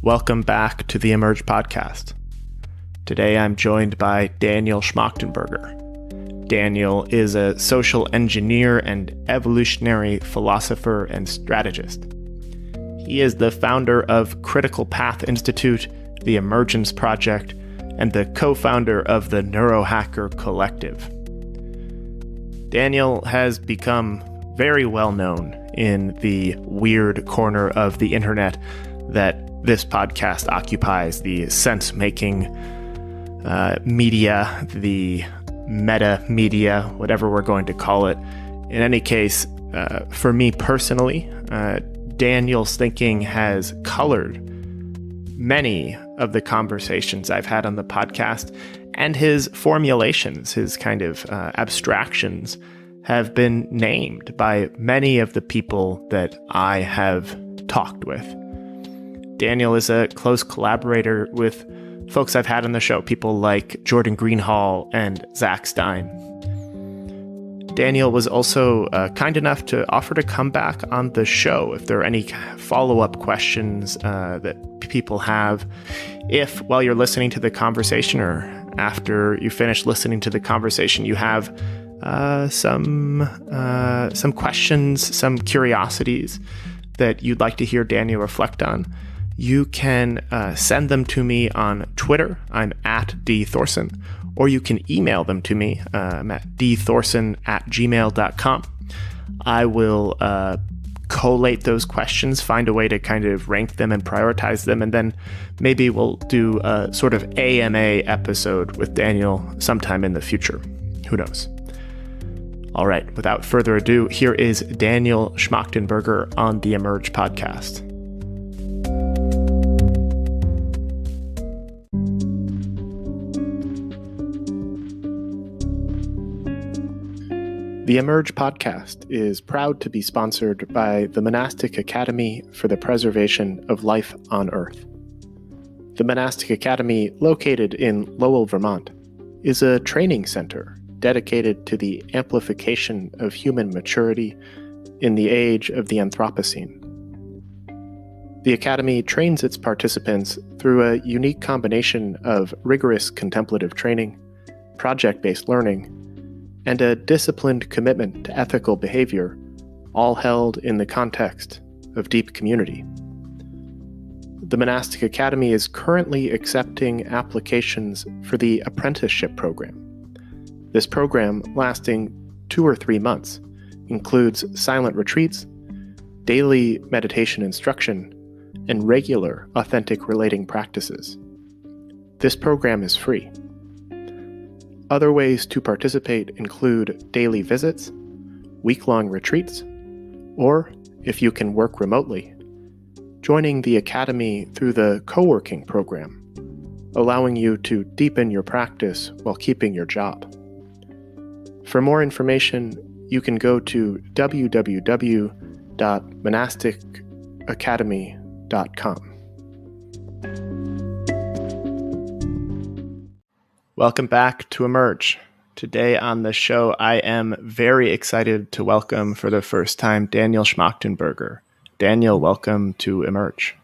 Welcome back to the Emerge podcast. Today I'm joined by Daniel Schmachtenberger. Daniel is a social engineer and evolutionary philosopher and strategist. He is the founder of Critical Path Institute, the Emergence Project, and the co-founder of the Neurohacker Collective. Daniel has become very well known in the weird corner of the internet that this podcast occupies, the sense-making media, the meta media, whatever we're going to call it. In any case, for me personally, Daniel's thinking has colored many of the conversations I've had on the podcast, and his formulations, his kind of abstractions, have been named by many of the people that I have talked with. Daniel is a close collaborator with folks I've had on the show, people like Jordan Greenhall and Zach Stein. Daniel was also kind enough to offer to come back on the show if there are any follow-up questions that people have. If, while you're listening to the conversation or after you finish listening to the conversation, you have some questions, some curiosities that you'd like to hear Daniel reflect on, you can send them to me on Twitter. I'm at dthorson. Or you can email them to me. I'm at dthorson@gmail.com. I will collate those questions, find a way to kind of rank them and prioritize them, and then maybe we'll do a sort of AMA episode with Daniel sometime in the future. Who knows? All right, without further ado, here is Daniel Schmachtenberger on the Emerge podcast. The Emerge podcast is proud to be sponsored by the Monastic Academy for the Preservation of Life on Earth. The Monastic Academy, located in Lowell, Vermont, is a training center dedicated to the amplification of human maturity in the age of the Anthropocene. The Academy trains its participants through a unique combination of rigorous contemplative training, project-based learning, and a disciplined commitment to ethical behavior, all held in the context of deep community. The Monastic Academy is currently accepting applications for the apprenticeship program. This program, lasting 2 or 3 months, includes silent retreats, daily meditation instruction, and regular authentic relating practices. This program is free. Other ways to participate include daily visits, week-long retreats, or, if you can work remotely, joining the Academy through the co-working program, allowing you to deepen your practice while keeping your job. For more information, you can go to www.monasticacademy.com. Welcome back to Emerge. Today on the show, I am very excited to welcome for the first time Daniel Schmachtenberger. Daniel, welcome to Emerge.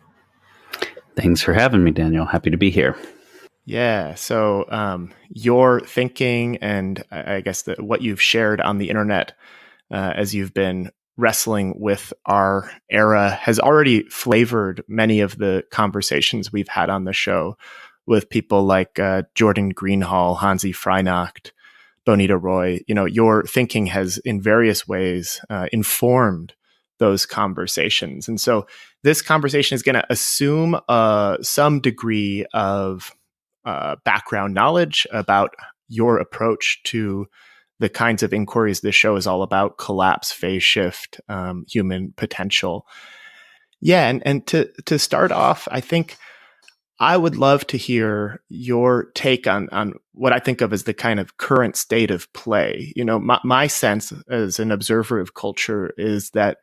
Thanks for having me, Daniel. Happy to be here. Yeah, so your thinking and I guess what you've shared on the internet as you've been wrestling with our era has already flavored many of the conversations we've had on the show with people like Jordan Greenhall, Hansi Freinacht, Bonita Roy. You know, your thinking has in various ways informed those conversations. And so this conversation is going to assume some degree of background knowledge about your approach to the kinds of inquiries this show is all about: collapse, phase shift, human potential. Yeah, and to start off, I think I would love to hear your take on what I think of as the kind of current state of play. You know, my sense as an observer of culture is that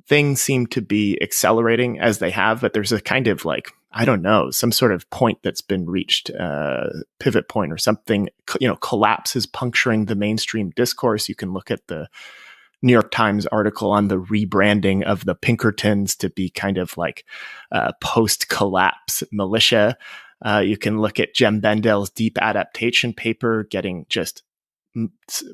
things seem to be accelerating as they have, but there's a kind of like, I don't know, some sort of point that's been reached, pivot point or something. You know, collapse is puncturing the mainstream discourse. You can look at the New York Times article on the rebranding of the Pinkertons to be kind of like post-collapse militia. You can look at Jem Bendel's deep adaptation paper getting just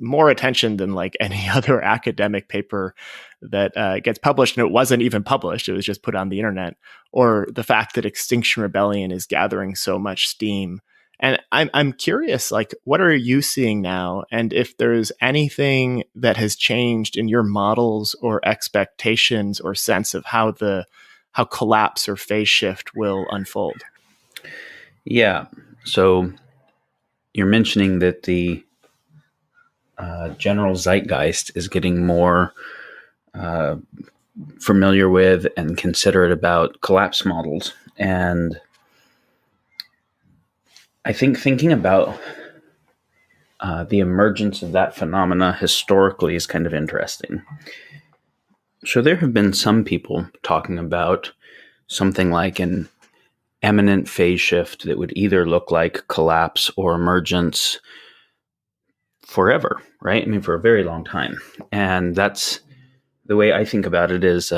more attention than like any other academic paper that gets published, and it wasn't even published, it was just put on the internet. Or the fact that Extinction Rebellion is gathering so much steam. And I'm curious, like, what are you seeing now? And if there's anything that has changed in your models or expectations or sense of how collapse or phase shift will unfold. Yeah. So you're mentioning that the general zeitgeist is getting more familiar with and considerate about collapse models. And I think thinking about the emergence of that phenomena historically is kind of interesting. So there have been some people talking about something like an imminent phase shift that would either look like collapse or emergence forever, right? I mean, for a very long time. And that's the way I think about it, is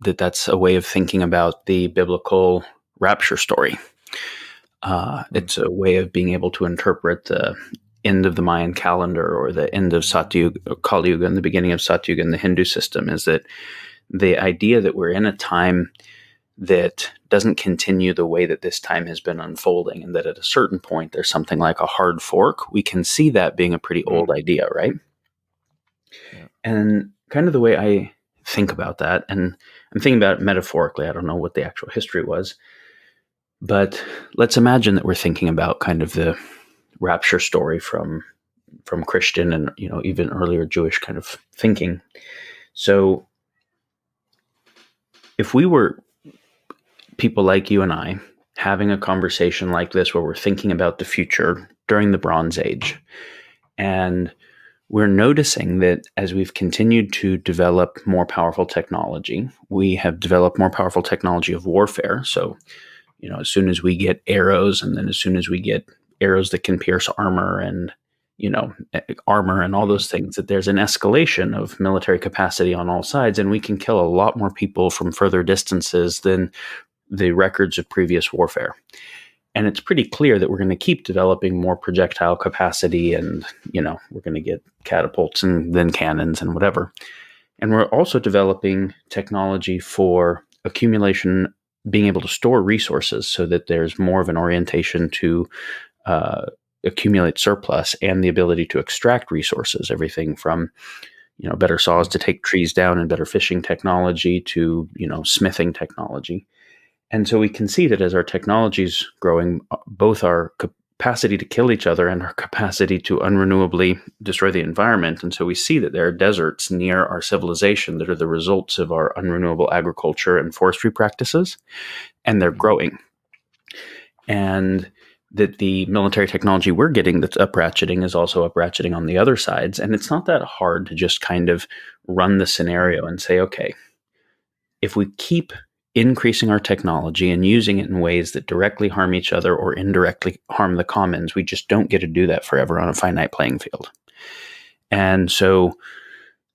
that's a way of thinking about the biblical rapture story. It's a way of being able to interpret the end of the Mayan calendar or the end of Kali Yuga and the beginning of Satyuga in the Hindu system, is that the idea that we're in a time that doesn't continue the way that this time has been unfolding, and that at a certain point there's something like a hard fork. We can see that being a pretty old idea, right? Yeah. And kind of the way I think about that, and I'm thinking about it metaphorically, I don't know what the actual history was, but let's imagine that we're thinking about kind of the rapture story from Christian and, even earlier Jewish kind of thinking. So if we were people like you and I having a conversation like this, where we're thinking about the future during the Bronze Age, and we're noticing that as we've continued to develop more powerful technology, we have developed more powerful technology of warfare. So, as soon as we get arrows, and then as soon as we get arrows that can pierce armor and, armor and all those things, that there's an escalation of military capacity on all sides, and we can kill a lot more people from further distances than the records of previous warfare. And it's pretty clear that we're going to keep developing more projectile capacity, and, we're going to get catapults and then cannons and whatever. And we're also developing technology for accumulation, being able to store resources so that there's more of an orientation to accumulate surplus and the ability to extract resources, everything from, better saws to take trees down, and better fishing technology to, smithing technology. And so we can see that as our technology is growing, both our capacity to kill each other and our capacity to unrenewably destroy the environment. And so we see that there are deserts near our civilization that are the results of our unrenewable agriculture and forestry practices, and they're growing. And that the military technology we're getting that's up-ratcheting is also up-ratcheting on the other sides. And it's not that hard to just kind of run the scenario and say, okay, if we keep increasing our technology and using it in ways that directly harm each other or indirectly harm the commons, we just don't get to do that forever on a finite playing field. And so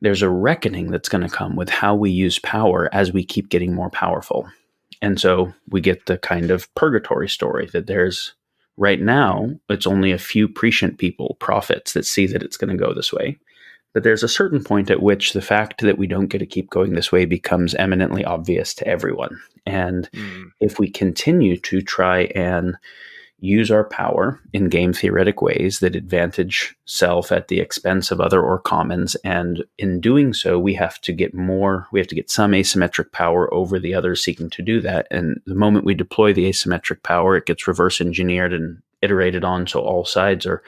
there's a reckoning that's going to come with how we use power as we keep getting more powerful. And so we get the kind of purgatory story that there's, right now, it's only a few prescient people, prophets, that see that it's going to go this way. But there's a certain point at which the fact that we don't get to keep going this way becomes eminently obvious to everyone. And if we continue to try and use our power in game theoretic ways that advantage self at the expense of other or commons, and in doing so, we have to get some asymmetric power over the others seeking to do that. And the moment we deploy the asymmetric power, it gets reverse engineered and iterated on, so all sides are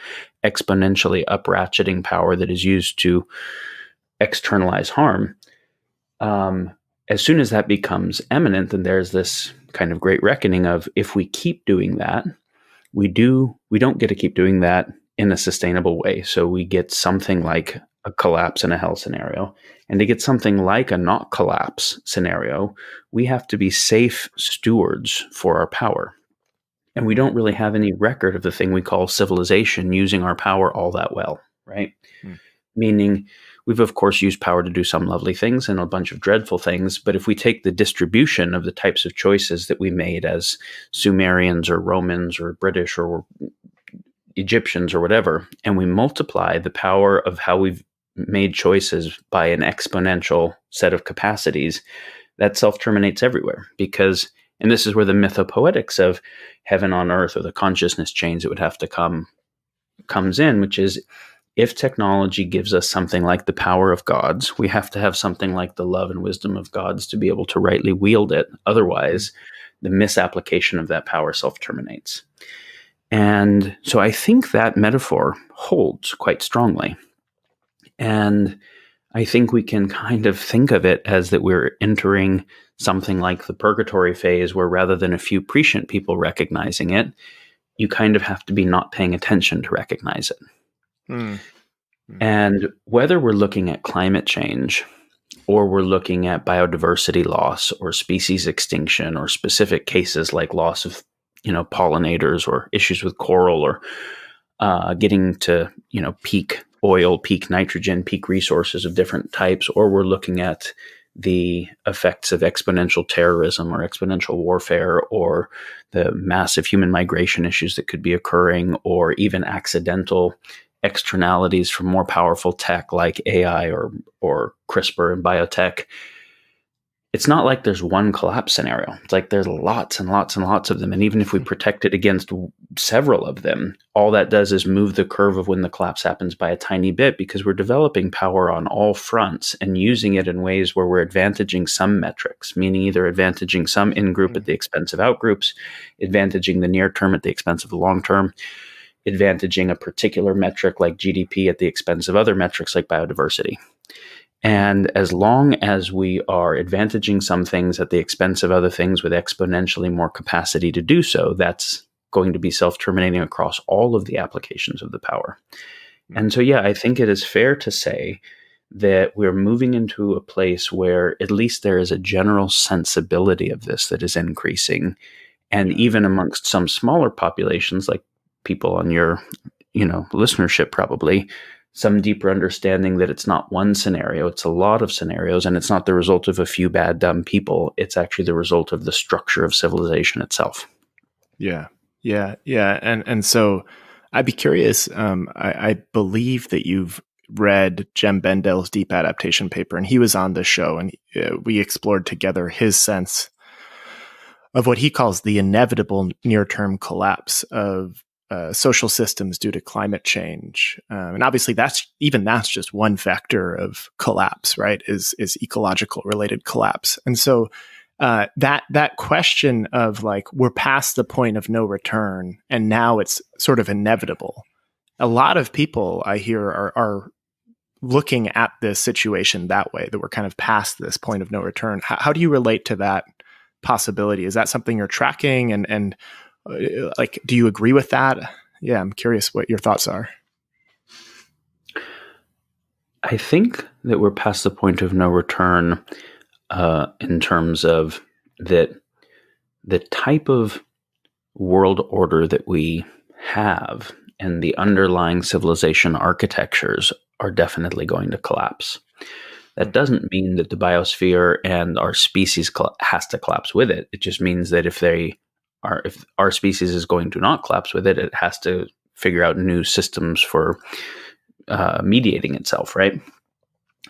exponentially up-ratcheting power that is used to externalize harm. As soon as that becomes eminent, then there's this kind of great reckoning of, if we keep doing that, we don't get to keep doing that in a sustainable way. So we get something like a collapse and a hell scenario. And to get something like a not collapse scenario, we have to be safe stewards for our power. And we don't really have any record of the thing we call civilization using our power all that well, right? Meaning we've of course used power to do some lovely things and a bunch of dreadful things. But if we take the distribution of the types of choices that we made as Sumerians or Romans or British or Egyptians or whatever, and we multiply the power of how we've made choices by an exponential set of capacities, that self-terminates everywhere. Because, and this is where the mythopoetics of heaven on earth or the consciousness change that would have to comes in, which is, if technology gives us something like the power of gods, we have to have something like the love and wisdom of gods to be able to rightly wield it. Otherwise, the misapplication of that power self-terminates. And so I think that metaphor holds quite strongly. And I think we can kind of think of it as that we're entering something like the purgatory phase, where rather than a few prescient people recognizing it, you kind of have to be not paying attention to recognize it. And whether we're looking at climate change, or we're looking at biodiversity loss or species extinction, or specific cases like loss of, pollinators, or issues with coral, or getting to, peak oil, peak nitrogen, peak resources of different types, or we're looking at the effects of exponential terrorism or exponential warfare, or the massive human migration issues that could be occurring, or even accidental externalities from more powerful tech like AI or CRISPR and biotech. It's not like there's one collapse scenario. It's like there's lots and lots and lots of them. And even if we protect it against several of them, all that does is move the curve of when the collapse happens by a tiny bit, because we're developing power on all fronts and using it in ways where we're advantaging some metrics, meaning either advantaging some in-group at the expense of out-groups, advantaging the near term at the expense of the long term, advantaging a particular metric like GDP at the expense of other metrics like biodiversity. And as long as we are advantaging some things at the expense of other things with exponentially more capacity to do so, that's going to be self-terminating across all of the applications of the power. And so, I think it is fair to say that we're moving into a place where at least there is a general sensibility of this that is increasing. And even amongst some smaller populations, like people on your, listenership probably, some deeper understanding that it's not one scenario, it's a lot of scenarios, and it's not the result of a few bad, dumb people. It's actually the result of the structure of civilization itself. Yeah. And so I'd be curious, I believe that you've read Jem Bendel's deep adaptation paper, and he was on the show, and we explored together his sense of what he calls the inevitable near-term collapse of social systems due to climate change. And obviously that's just one vector of collapse, right? Is ecological related collapse. And so that question of like, we're past the point of no return and now it's sort of inevitable. A lot of people I hear are looking at this situation that way, that we're kind of past this point of no return. How do you relate to that possibility? Is that something you're tracking? And like, do you agree with that? Yeah, I'm curious what your thoughts are. I think that we're past the point of no return in terms of that the type of world order that we have and the underlying civilization architectures are definitely going to collapse. That doesn't mean that the biosphere and our species has to collapse with it. It just means that if our species is going to not collapse with it, it has to figure out new systems for mediating itself, right?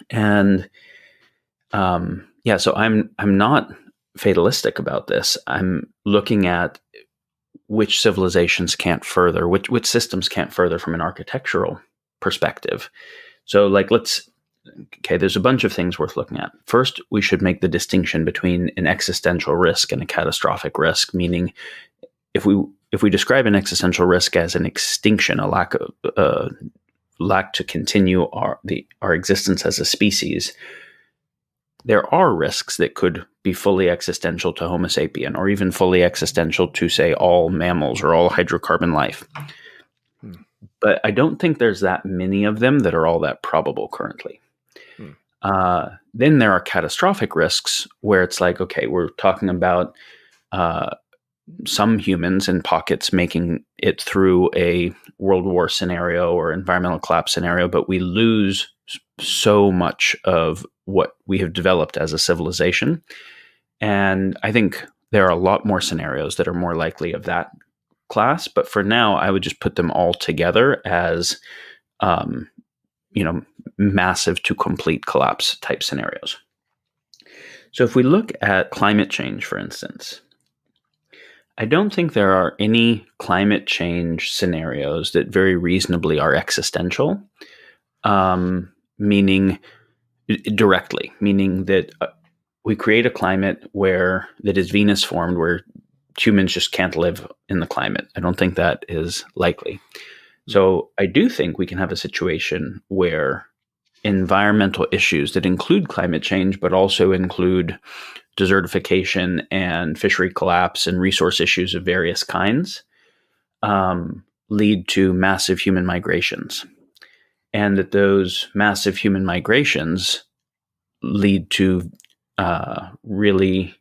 And so I'm not fatalistic about this. I'm looking at which civilizations can't further, which systems can't further from an architectural perspective. So there's a bunch of things worth looking at. First, we should make the distinction between an existential risk and a catastrophic risk, meaning if we describe an existential risk as an extinction, a lack to continue our existence as a species, there are risks that could be fully existential to Homo sapien, or even fully existential to, say, all mammals or all hydrocarbon life. But I don't think there's that many of them that are all that probable currently. Then there are catastrophic risks where it's like, okay, we're talking about some humans in pockets making it through a world war scenario or environmental collapse scenario, but we lose so much of what we have developed as a civilization. And I think there are a lot more scenarios that are more likely of that class. But for now, I would just put them all together as, massive to complete collapse type scenarios. So if we look at climate change, for instance, I don't think there are any climate change scenarios that very reasonably are existential, meaning that we create a climate that is Venus formed, where humans just can't live in the climate. I don't think that is likely. So I do think we can have a situation where environmental issues that include climate change, but also include desertification and fishery collapse and resource issues of various kinds, lead to massive human migrations. And that those massive human migrations lead to really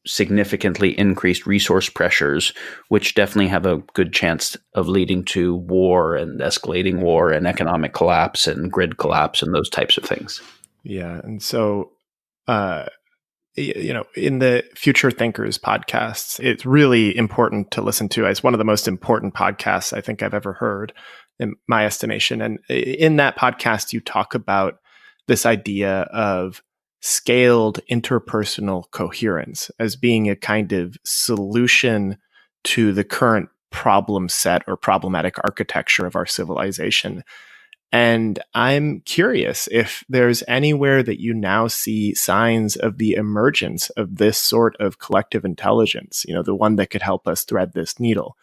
significantly increased resource pressures, which definitely have a good chance of leading to war and escalating war and economic collapse and grid collapse and those types of things. Yeah. And so, in the Future Thinkers podcasts, it's really important to listen to. It's one of the most important podcasts I think I've ever heard, in my estimation. And in that podcast, you talk about this idea of scaled interpersonal coherence as being a kind of solution to the current problem set or problematic architecture of our civilization. And I'm curious if there's anywhere that you now see signs of the emergence of this sort of collective intelligence, the one that could help us thread this needle.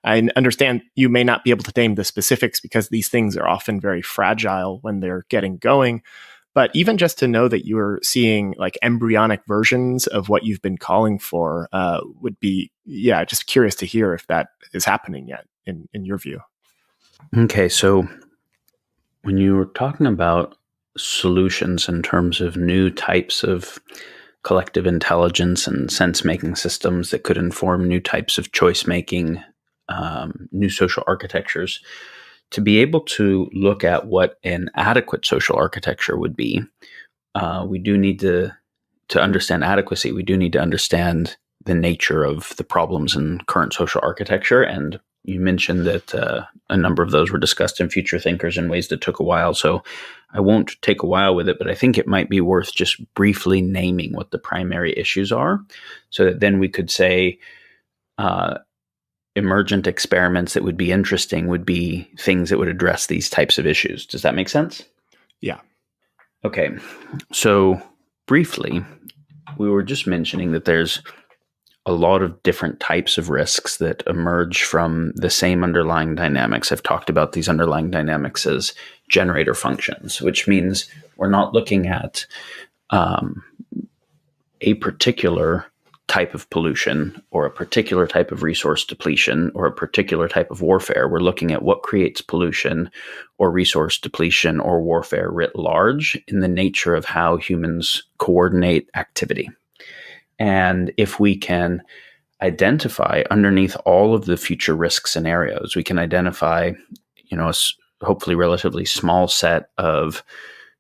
I understand you may not be able to name the specifics because these things are often very fragile when they're getting going. But even just to know that you're seeing like embryonic versions of what you've been calling for would be, just curious to hear if that is happening yet in your view. Okay, so when you were talking about solutions in terms of new types of collective intelligence and sense-making systems that could inform new types of choice-making, new social architectures, to be able to look at what an adequate social architecture would be, we do need to understand adequacy. We do need to understand the nature of the problems in current social architecture. And you mentioned that a number of those were discussed in Future Thinkers in ways that took a while. So I won't take a while with it, but I think it might be worth just briefly naming what the primary issues are, so that then we could say, emergent experiments that would be interesting would be things that would address these types of issues. Does that make sense? Yeah. Okay. So briefly, we were just mentioning that there's a lot of different types of risks that emerge from the same underlying dynamics. I've talked about these underlying dynamics as generator functions, which means we're not looking at a particular type of pollution or a particular type of resource depletion or a particular type of warfare. We're looking at what creates pollution or resource depletion or warfare writ large in the nature of how humans coordinate activity. And if we can identify underneath all of the future risk scenarios, we can identify, a hopefully relatively small set of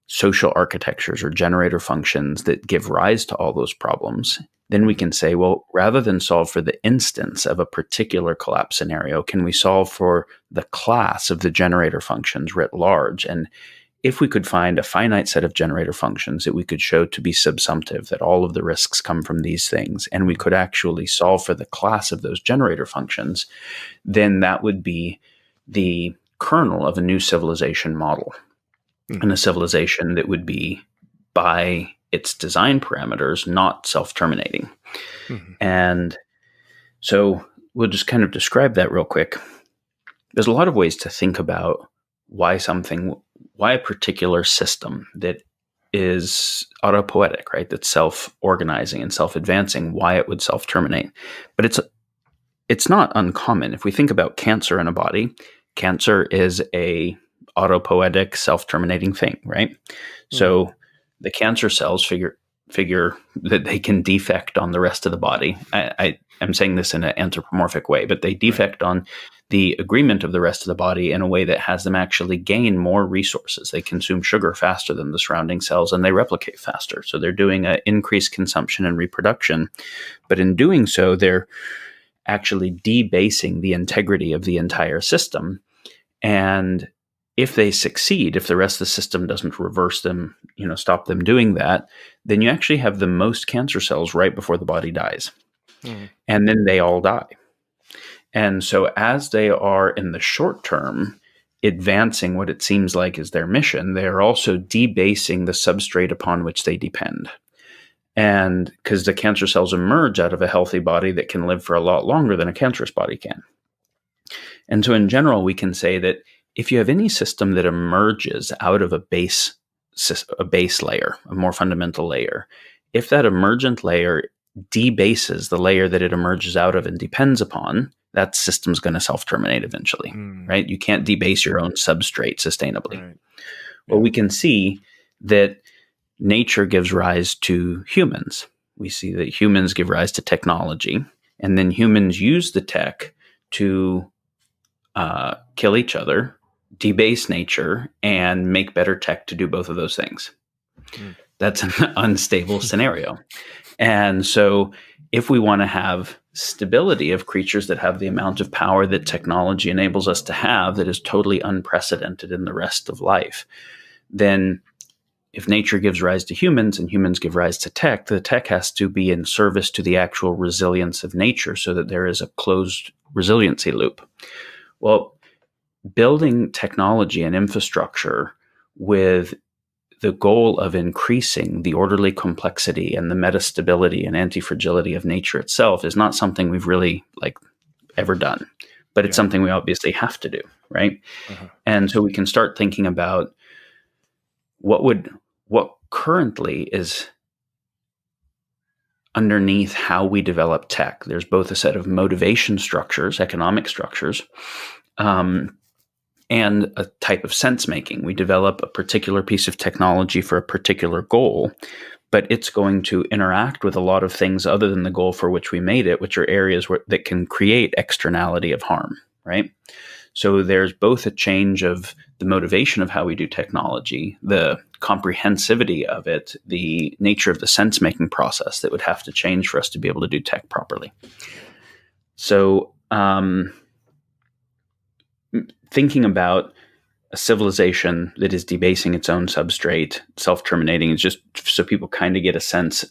social architectures or generator functions that give rise to all those problems. Then we can say, well, rather than solve for the instance of a particular collapse scenario, can we solve for the class of the generator functions writ large? And if we could find a finite set of generator functions that we could show to be subsumptive, that all of the risks come from these things, and we could actually solve for the class of those generator functions, then that would be the kernel of a new civilization model. And a civilization that would be, by its design parameters, not self-terminating. Mm-hmm. And so we'll just kind of describe that real quick. There's a lot of ways to think about why a particular system that is autopoietic, right, that's self-organizing and self-advancing, why it would self-terminate. But it's not uncommon. If we think about cancer in a body, cancer is a autopoietic, self-terminating thing, right? Mm-hmm. So the cancer cells figure that they can defect on the rest of the body. I'm saying this in an anthropomorphic way, but they defect on the agreement of the rest of the body in a way that has them actually gain more resources. They consume sugar faster than the surrounding cells, and they replicate faster. So they're doing an increased consumption and reproduction. But in doing so, they're actually debasing the integrity of the entire system. And if they succeed, if the rest of the system doesn't reverse them, stop them doing that, then you actually have the most cancer cells right before the body dies. And then they all die. And so as they are in the short term advancing what it seems like is their mission, they are also debasing the substrate upon which they depend. And because the cancer cells emerge out of a healthy body that can live for a lot longer than a cancerous body can. And so in general, we can say that if you have any system that emerges out of a base layer, a more fundamental layer, if that emergent layer debases the layer that it emerges out of and depends upon, that system's going to self-terminate eventually, right? You can't debase your own substrate sustainably. Right. Well, we can see that nature gives rise to humans. We see that humans give rise to technology, and then humans use the tech to kill each other, debase nature, and make better tech to do both of those things. That's an unstable scenario. And so if we want to have stability of creatures that have the amount of power that technology enables us to have that is totally unprecedented in the rest of life, then if nature gives rise to humans and humans give rise to tech, the tech has to be in service to the actual resilience of nature so that there is a closed resiliency loop. Well, building technology and infrastructure with the goal of increasing the orderly complexity and the metastability and anti-fragility of nature itself is not something we've really ever done, but it's something we obviously have to do, right? And so we can start thinking about what currently is underneath how we develop tech. There's both a set of motivation structures, economic structures, and a type of sense making. We develop a particular piece of technology for a particular goal, but it's going to interact with a lot of things other than the goal for which we made it, which are areas that can create externality of harm, right? So there's both a change of the motivation of how we do technology, the comprehensivity of it, the nature of the sense-making process that would have to change for us to be able to do tech properly. So thinking about a civilization that is debasing its own substrate, self-terminating, is just so people kind of get a sense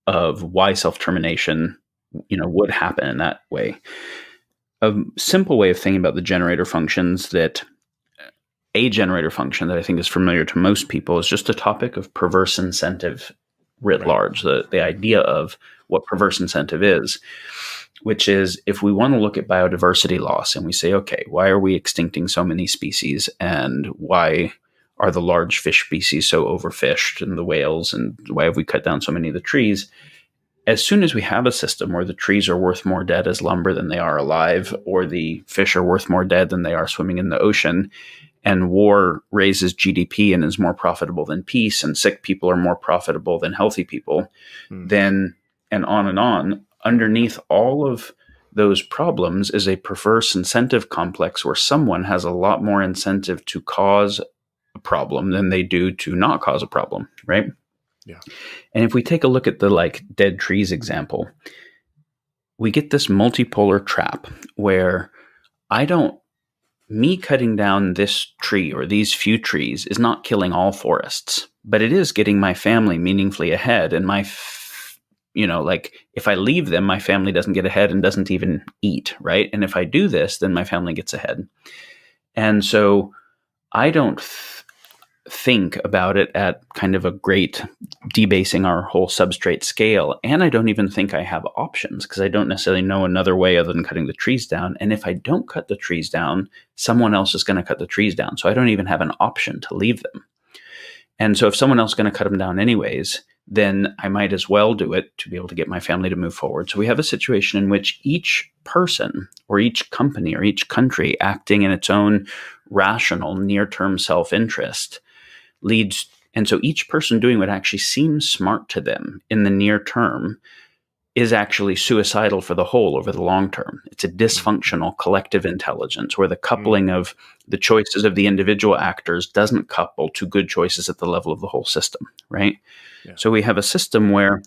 of why self-termination, would happen in that way. A simple way of thinking about the generator functions a generator function that I think is familiar to most people is just a topic of perverse incentive writ large, the idea of what perverse incentive is, which is if we want to look at biodiversity loss and we say, okay, why are we extincting so many species and why are the large fish species so overfished and the whales and why have we cut down so many of the trees? As soon as we have a system where the trees are worth more dead as lumber than they are alive, or the fish are worth more dead than they are swimming in the ocean, and war raises GDP and is more profitable than peace, and sick people are more profitable than healthy people, then, and on, underneath all of those problems is a perverse incentive complex where someone has a lot more incentive to cause a problem than they do to not cause a problem, right? Yeah. And if we take a look at the dead trees example, we get this multipolar trap where me cutting down this tree or these few trees is not killing all forests, but it is getting my family meaningfully ahead. And if I leave them, my family doesn't get ahead and doesn't even eat, right? And if I do this, then my family gets ahead. And so I don't think about it at kind of a great debasing our whole substrate scale. And I don't even think I have options because I don't necessarily know another way other than cutting the trees down. And if I don't cut the trees down, someone else is going to cut the trees down. So I don't even have an option to leave them. And so if someone else is going to cut them down anyways, then I might as well do it to be able to get my family to move forward. So we have a situation in which each person or each company or each country acting in its own rational near-term self-interest leads. And so each person doing what actually seems smart to them in the near term is actually suicidal for the whole over the long term. It's a dysfunctional collective intelligence where the coupling of the choices of the individual actors doesn't couple to good choices at the level of the whole system, right? Yeah. So we have a system where,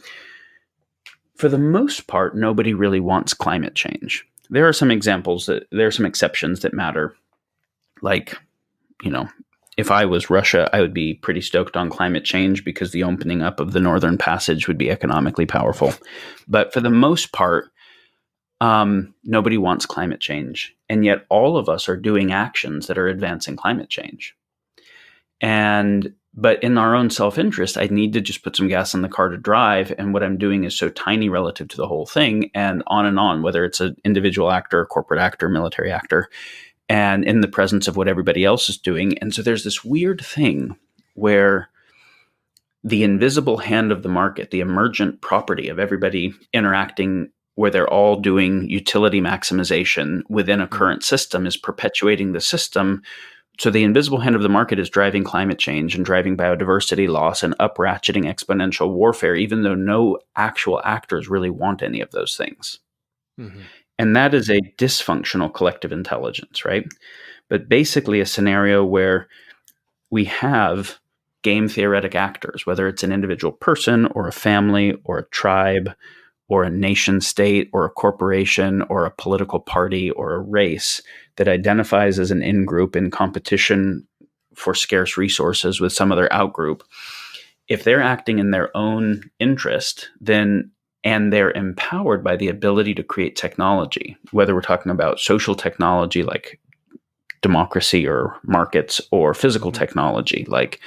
for the most part, nobody really wants climate change. There are some exceptions that matter. Like, if I was Russia, I would be pretty stoked on climate change because the opening up of the Northern Passage would be economically powerful. But for the most part, nobody wants climate change. And yet all of us are doing actions that are advancing climate change. But in our own self-interest, I need to just put some gas in the car to drive. And what I'm doing is so tiny relative to the whole thing, and on, whether it's an individual actor, corporate actor, military actor, and in the presence of what everybody else is doing. And so there's this weird thing where the invisible hand of the market, the emergent property of everybody interacting, where they're all doing utility maximization within a current system, is perpetuating the system. So the invisible hand of the market is driving climate change and driving biodiversity loss and up-ratcheting exponential warfare, even though no actual actors really want any of those things. Mm-hmm. And that is a dysfunctional collective intelligence, right? But basically a scenario where we have game theoretic actors, whether it's an individual person or a family or a tribe or a nation state or a corporation or a political party or a race that identifies as an in-group in competition for scarce resources with some other out-group. If they're acting in their own interest, and they're empowered by the ability to create technology, whether we're talking about social technology like democracy or markets, or physical technology like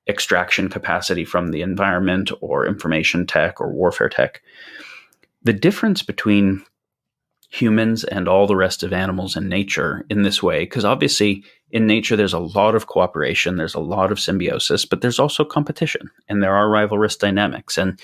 extraction capacity from the environment or information tech or warfare tech. The difference between humans and all the rest of animals in nature in this way, because obviously in nature there's a lot of cooperation, there's a lot of symbiosis, but there's also competition and there are rivalrous dynamics. And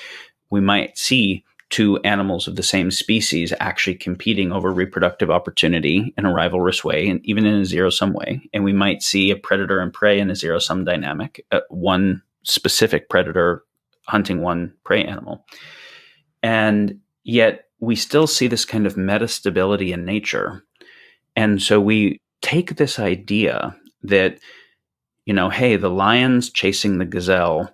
we might see two animals of the same species actually competing over reproductive opportunity in a rivalrous way, and even in a zero-sum way. And we might see a predator and prey in a zero-sum dynamic, one specific predator hunting one prey animal. And yet we still see this kind of metastability in nature. And so we take this idea that, hey, the lion's chasing the gazelle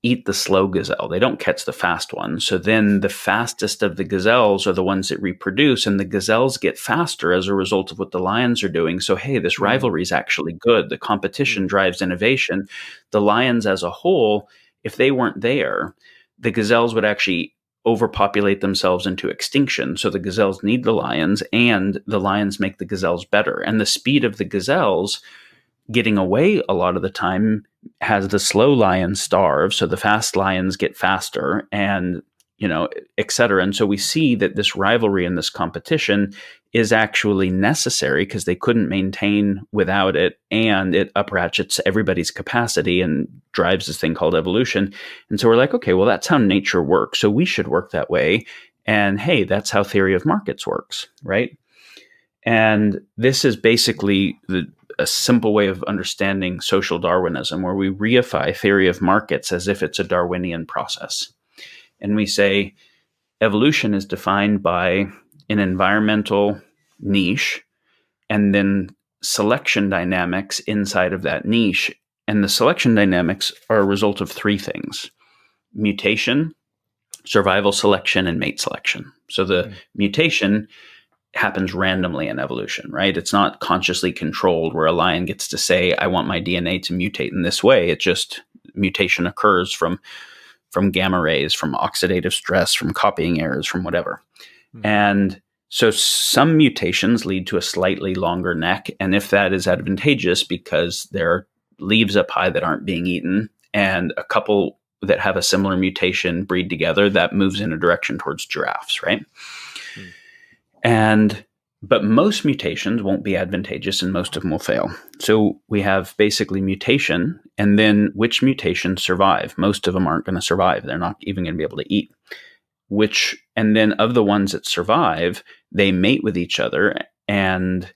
eat the slow gazelle. They don't catch the fast one. So then the fastest of the gazelles are the ones that reproduce, and the gazelles get faster as a result of what the lions are doing. So, hey, this rivalry is actually good. The competition drives innovation. The lions as a whole, if they weren't there, the gazelles would actually overpopulate themselves into extinction. So the gazelles need the lions, and the lions make the gazelles better. And the speed of the gazelles getting away a lot of the time has the slow lions starve, so the fast lions get faster, and et cetera. And so we see that this rivalry and this competition is actually necessary because they couldn't maintain without it, and it up-ratchets everybody's capacity and drives this thing called evolution. And so we're like, okay, well, that's how nature works, so we should work that way. And hey, that's how theory of markets works, right? And this is basically a simple way of understanding social Darwinism, where we reify theory of markets as if it's a Darwinian process. And we say evolution is defined by an environmental niche and then selection dynamics inside of that niche. And the selection dynamics are a result of three things: mutation, survival selection, and mate selection. So the mutation happens randomly in evolution, right? It's not consciously controlled where a lion gets to say, I want my DNA to mutate in this way. It just, mutation occurs from gamma rays, from oxidative stress, from copying errors, from whatever. Mm-hmm. And so some mutations lead to a slightly longer neck. And if that is advantageous because there are leaves up high that aren't being eaten, and a couple that have a similar mutation breed together, that moves in a direction towards giraffes, right? But most mutations won't be advantageous, and most of them will fail. So we have basically mutation, and then which mutations survive. Most of them aren't going to survive. They're not even going to be able to eat. And then of the ones that survive, they mate with each other, and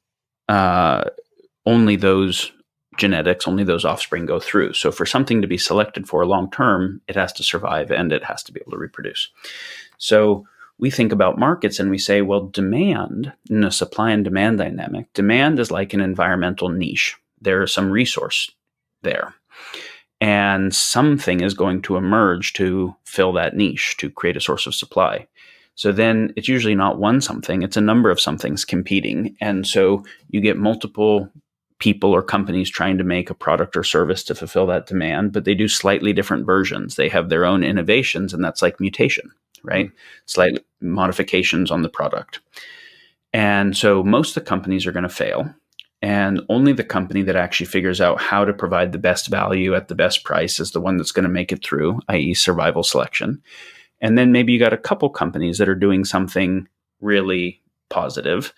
only those genetics, only those offspring go through. So for something to be selected for long term, it has to survive and it has to be able to reproduce. So we think about markets and we say, well, demand in a supply and demand dynamic, demand is like an environmental niche. There is some resource there. And something is going to emerge to fill that niche, to create a source of supply. So then it's usually not one something, it's a number of somethings competing. And so you get multiple people or companies trying to make a product or service to fulfill that demand, but they do slightly different versions. They have their own innovations, and that's like mutation, right? Slight modifications on the product. And so most of the companies are going to fail. And only the company that actually figures out how to provide the best value at the best price is the one that's going to make it through, i.e. survival selection. And then maybe you got a couple companies that are doing something really positive.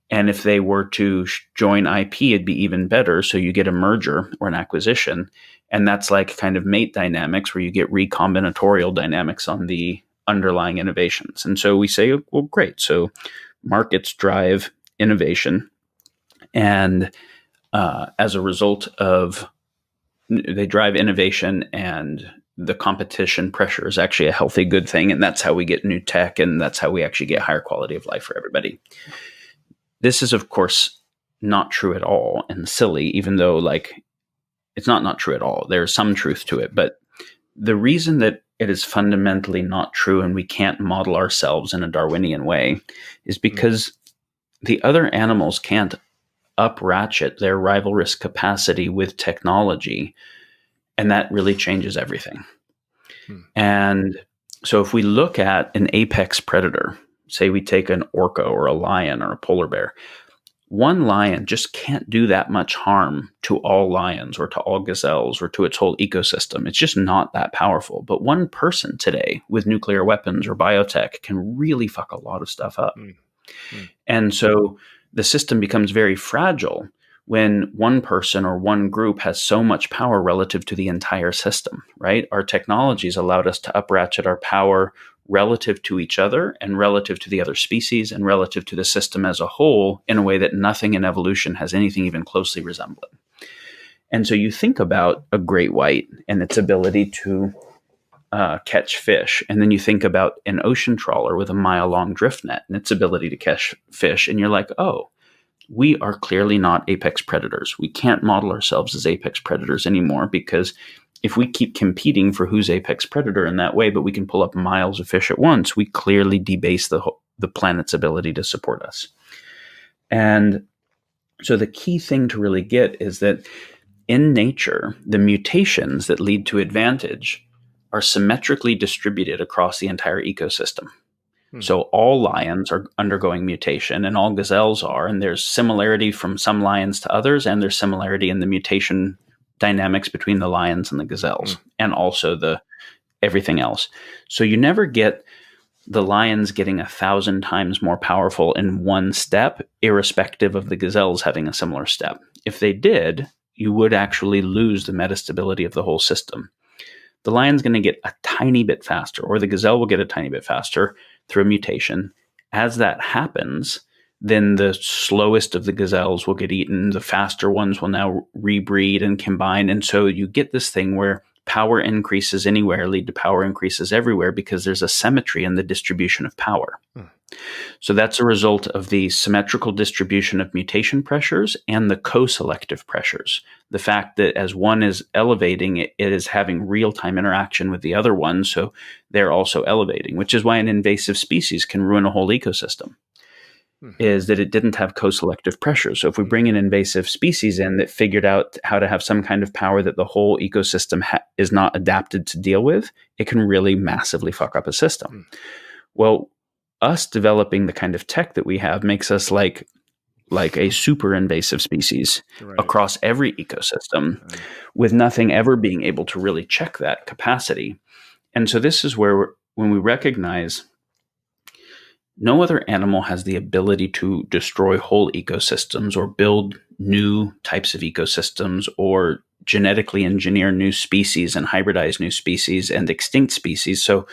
And if they were to join IP, it'd be even better. So you get a merger or an acquisition. And that's like kind of mate dynamics where you get recombinatorial dynamics on the underlying innovations. And so we say, well, great. So markets drive innovation. And as a result of, they drive innovation, and the competition pressure is actually a healthy, good thing. And that's how we get new tech, and that's how we actually get higher quality of life for everybody. This is, of course, not true at all and silly, even though like it's not true at all. There's some truth to it. But the reason that it is fundamentally not true and we can't model ourselves in a Darwinian way is because the other animals can't up ratchet their rivalrous capacity with technology. And that really changes everything. And so if we look at an apex predator, say we take an orca or a lion or a polar bear, one lion just can't do that much harm to all lions or to all gazelles or to its whole ecosystem. It's just not that powerful. But one person today with nuclear weapons or biotech can really fuck a lot of stuff up. And so the system becomes very fragile when one person or one group has so much power relative to the entire system, right? Our technologies allowed us to up ratchet our power relative to each other and relative to the other species and relative to the system as a whole in a way that nothing in evolution has anything even closely resembling. And so you think about a great white and its ability to catch fish. And then you think about an ocean trawler with a mile-long drift net and its ability to catch fish. And you're like, oh, we are clearly not apex predators. We can't model ourselves as apex predators anymore, because if we keep competing for who's apex predator in that way, but we can pull up miles of fish at once, we clearly debase the planet's ability to support us. And so the key thing to really get is that in nature, the mutations that lead to advantage are symmetrically distributed across the entire ecosystem. So all lions are undergoing mutation, and all gazelles are, and there's similarity from some lions to others, and there's similarity in the mutation dynamics between the lions and the gazelles, and also the everything else. So you never get the lions getting 1,000 times more powerful in one step, irrespective of the gazelles having a similar step. If they did, you would actually lose the metastability of the whole system. The lion's going to get a tiny bit faster, or the gazelle will get a tiny bit faster through a mutation. As that happens, then the slowest of the gazelles will get eaten. The faster ones will now rebreed and combine. And so you get this thing where power increases anywhere lead to power increases everywhere, because there's a symmetry in the distribution of power. So that's a result of the symmetrical distribution of mutation pressures and the co-selective pressures. The fact that as one is elevating, it is having real-time interaction with the other one, so they're also elevating, which is why an invasive species can ruin a whole ecosystem, is that it didn't have co-selective pressures. So if we bring an invasive species in that figured out how to have some kind of power that the whole ecosystem is not adapted to deal with, it can really massively fuck up a system. Well, us developing the kind of tech that we have makes us like a super invasive species across every ecosystem, with nothing ever being able to really check that capacity. And so this is where when we recognize no other animal has the ability to destroy whole ecosystems or build new types of ecosystems or genetically engineer new species and hybridize new species and extinct species. So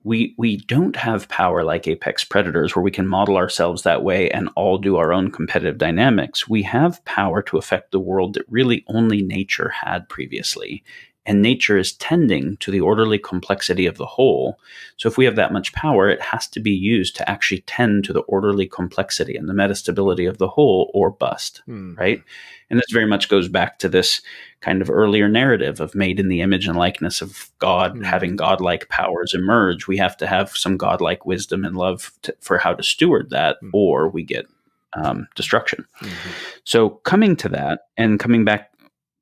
we don't have power like apex predators where we can model ourselves that way and all do our own competitive dynamics. We have power to affect the world that really only nature had previously. And nature is tending to the orderly complexity of the whole. So if we have that much power, it has to be used to actually tend to the orderly complexity and the metastability of the whole, or bust, right? And this very much goes back to this kind of earlier narrative of made in the image and likeness of God, having godlike powers emerge. We have to have some godlike wisdom and love for how to steward that, or we get destruction. So coming to that, and coming back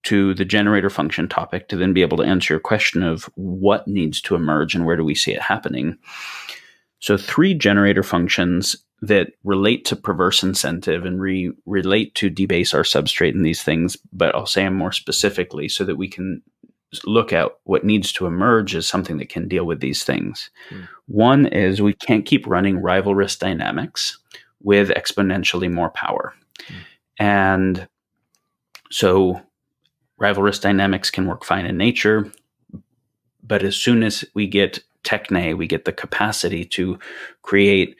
to the generator function topic to then be able to answer your question of what needs to emerge and where do we see it happening. So 3 generator functions that relate to perverse incentive and relate to debase our substrate and these things, but I'll say them more specifically so that we can look at what needs to emerge as something that can deal with these things. One is we can't keep running rivalrous dynamics with exponentially more power. And so rivalrous dynamics can work fine in nature, but as soon as we get techne, we get the capacity to create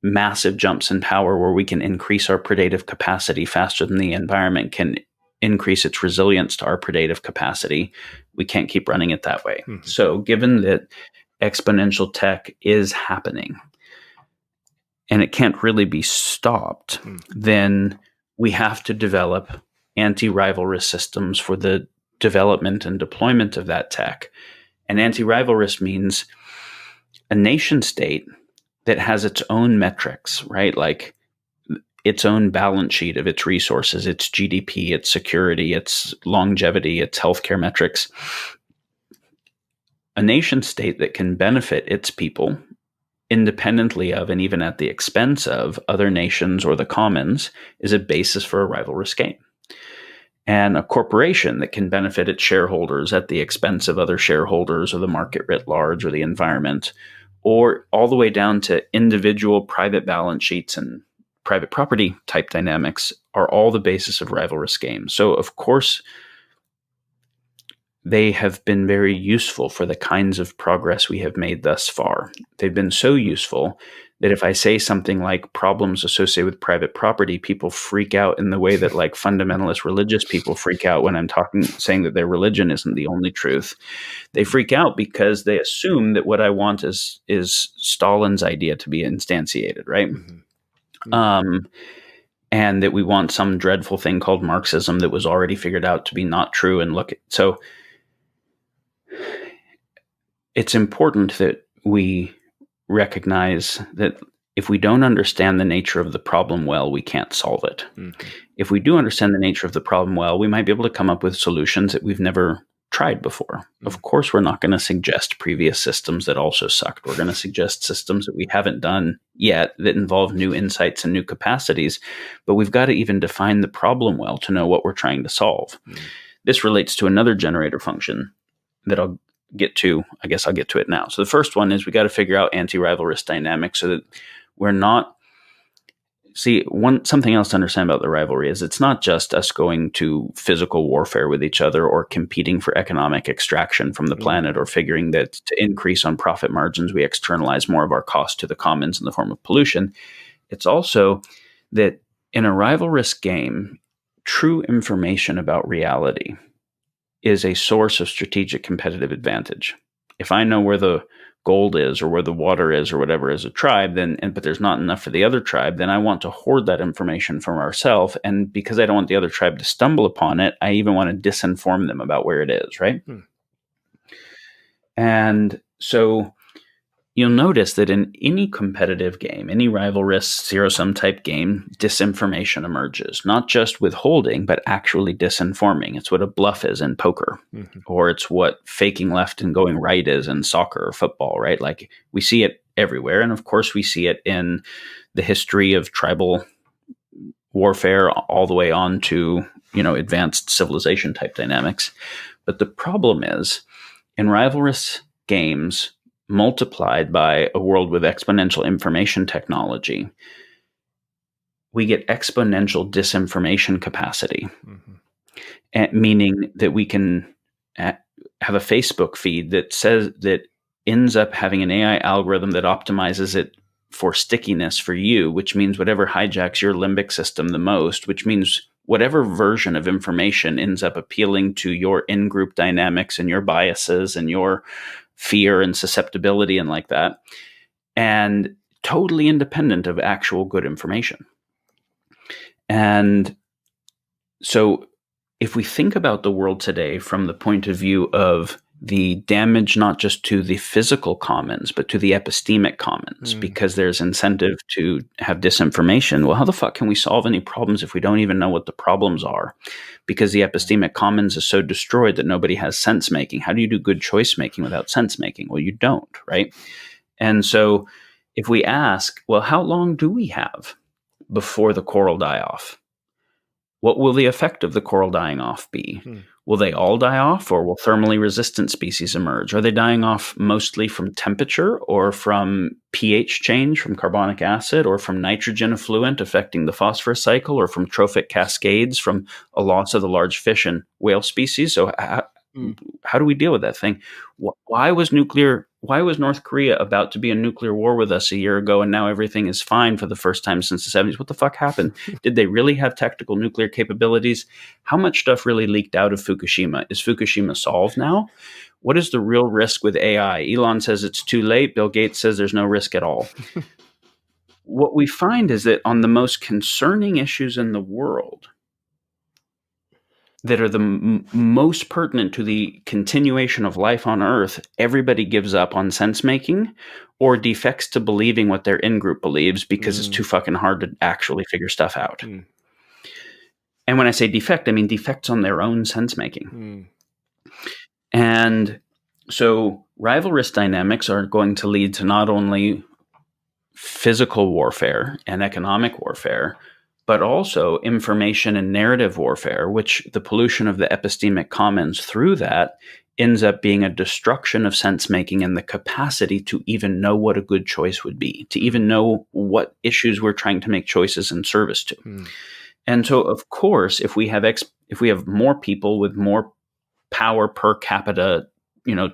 massive jumps in power where we can increase our predative capacity faster than the environment can increase its resilience to our predative capacity. We can't keep running it that way. So given that exponential tech is happening and it can't really be stopped, then we have to develop anti-rivalrous systems for the development and deployment of that tech. And anti-rivalrous means a nation state that has its own metrics, right? Like its own balance sheet of its resources, its GDP, its security, its longevity, its healthcare metrics. A nation state that can benefit its people independently of and even at the expense of other nations or the commons is a basis for a rivalrous game. And a corporation that can benefit its shareholders at the expense of other shareholders or the market writ large or the environment, or all the way down to individual private balance sheets and private property type dynamics are all the basis of rivalrous games. So of course, they have been very useful for the kinds of progress we have made thus far. They've been so useful that if I say something like problems associated with private property, people freak out in the way that like fundamentalist religious people freak out when I'm saying that their religion isn't the only truth. They freak out because they assume that what I want is Stalin's idea to be instantiated, right? And that we want some dreadful thing called Marxism that was already figured out to be not true. And so it's important that we recognize that if we don't understand the nature of the problem well, we can't solve it. If we do understand the nature of the problem well, we might be able to come up with solutions that we've never tried before. Of course, we're not going to suggest previous systems that also sucked. We're going to suggest systems that we haven't done yet that involve new insights and new capacities, but we've got to even define the problem well to know what we're trying to solve. This relates to another generator function that I'll get to. I guess I'll get to it now. So the first one is we got to figure out anti-rivalrous dynamics so that we're not. Something else to understand about the rivalry is it's not just us going to physical warfare with each other or competing for economic extraction from the planet or figuring that to increase on profit margins, we externalize more of our cost to the commons in the form of pollution. It's also that in a rivalrous game, true information about reality is a source of strategic competitive advantage. If I know where the gold is or where the water is or whatever as a tribe, but there's not enough for the other tribe, then I want to hoard that information from ourselves. And because I don't want the other tribe to stumble upon it, I even want to disinform them about where it is, right? And so you'll notice that in any competitive game, any rivalrous zero-sum type game, disinformation emerges, not just withholding, but actually disinforming. It's what a bluff is in poker, or it's what faking left and going right is in soccer or football, right? Like we see it everywhere. And of course, we see it in the history of tribal warfare all the way on to, advanced civilization type dynamics. But the problem is in rivalrous games, multiplied by a world with exponential information technology, we get exponential disinformation capacity, meaning that we can have a Facebook feed that ends up having an AI algorithm that optimizes it for stickiness for you, which means whatever hijacks your limbic system the most, which means whatever version of information ends up appealing to your in-group dynamics and your biases and your fear and susceptibility and like that, and totally independent of actual good information. And so if we think about the world today from the point of view of the damage not just to the physical commons, but to the epistemic commons, because there's incentive to have disinformation. Well, how the fuck can we solve any problems if we don't even know what the problems are? Because the epistemic commons is so destroyed that nobody has sense making. How do you do good choice making without sense making? Well, you don't, right? And so if we ask, well, how long do we have before the coral die off? What will the effect of the coral dying off be? Will they all die off, or will thermally resistant species emerge? Are they dying off mostly from temperature, or from pH change, from carbonic acid, or from nitrogen effluent affecting the phosphorus cycle, or from trophic cascades, from a loss of the large fish and whale species? So how do we deal with that thing? Why was North Korea about to be in nuclear war with us a year ago, and now everything is fine for the first time since the 70s? What the fuck happened? Did they really have tactical nuclear capabilities? How much stuff really leaked out of Fukushima? Is Fukushima solved now? What is the real risk with AI? Elon says it's too late. Bill Gates says there's no risk at all. What we find is that on the most concerning issues in the world, that are the most pertinent to the continuation of life on Earth, everybody gives up on sense making or defects to believing what their in-group believes because it's too fucking hard to actually figure stuff out. And when I say defect, I mean defects on their own sense making. And so rivalrous dynamics are going to lead to not only physical warfare and economic warfare, but also information and narrative warfare, which the pollution of the epistemic commons through that ends up being a destruction of sense-making and the capacity to even know what a good choice would be, to even know what issues we're trying to make choices in service to. And so, of course, if we have more people with more power per capita,